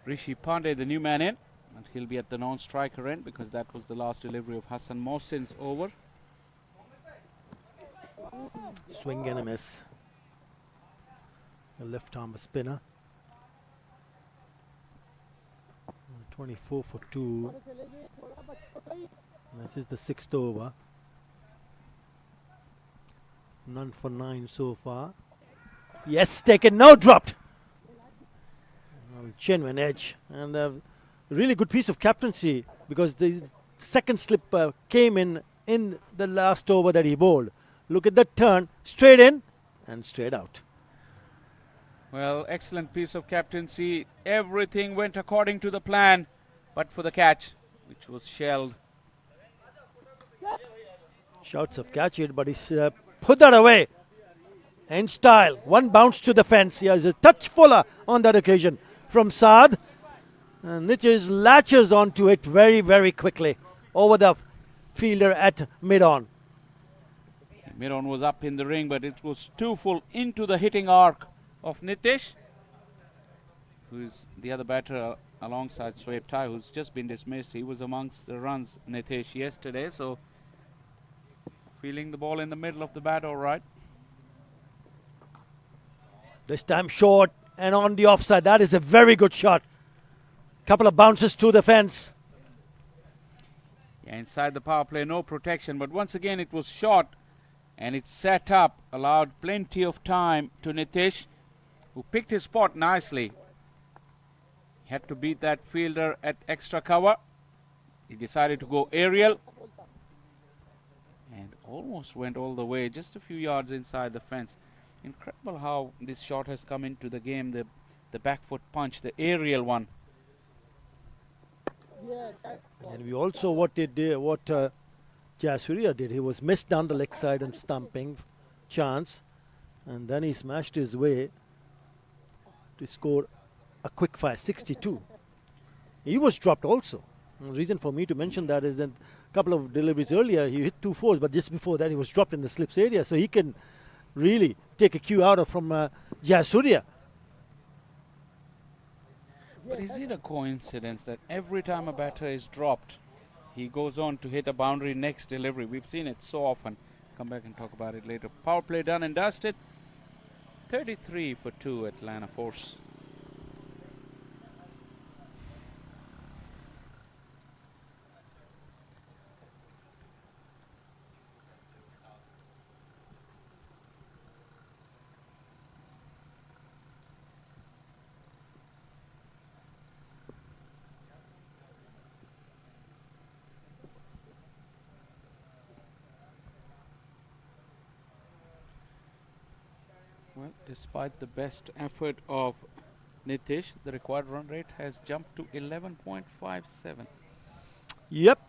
Rishi Pandey, the new man in, and he'll be at the non-striker end because that was the last delivery of Hassan Mohsin's over. Swing and a miss. A left arm spinner. 24 for 2. This is the 6th over. None for 9 so far. Yes, taken, no, dropped. Genuine edge, and a really good piece of captaincy, because the second slip came in the last over that he bowled. Look at that turn, straight in and straight out. Well, excellent piece of captaincy. Everything went according to the plan, but for the catch, which was shelled. Shouts of catch it, but he's put that away in style. One bounce to the fence. He has a touch fuller on that occasion from Saad. And Nitij latches onto it very, very quickly over the fielder at mid-on. Mid-on was up in the ring, but it was too full into the hitting arc of Nitish, who is the other batter alongside Shoaib Tai, who's just been dismissed. He was amongst the runs, Nitish, yesterday, so feeling the ball in the middle of the bat all right. This time short and on the offside. That is a very good shot. Couple of bounces to the fence. Yeah, inside the power play, no protection, but once again it was short and it set up, allowed plenty of time to Nitish, who picked his spot nicely. He had to beat that fielder at extra cover. He decided to go aerial and almost went all the way, just a few yards inside the fence. Incredible how this shot has come into the game, the back foot punch, the aerial one. And we also what Jayasuriya did. He was missed down the leg side and stumping chance, and then he smashed his way to score a quick fire 62. He was dropped also. And the reason for me to mention that is that a couple of deliveries earlier he hit 2 fours, but just before that he was dropped in the slips area, so he can really take a cue out of from Jayasuriya. But is it a coincidence that every time a batter is dropped, he goes on to hit a boundary next delivery? We've seen it so often. Come back and talk about it later. Power play done and dusted. 33 for 2 Atlanta Force. Well, despite the best effort of Nitish, the required run rate has jumped to 11.57. Yep.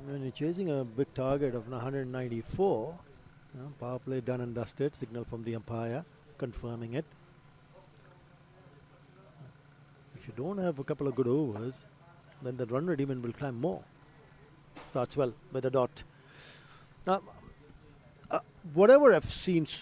When you're chasing a big target of 194, power play done and dusted. Signal from the umpire confirming it. If you don't have a couple of good overs, then the run rate even will climb more. Starts well with a dot. Now, whatever I've seen so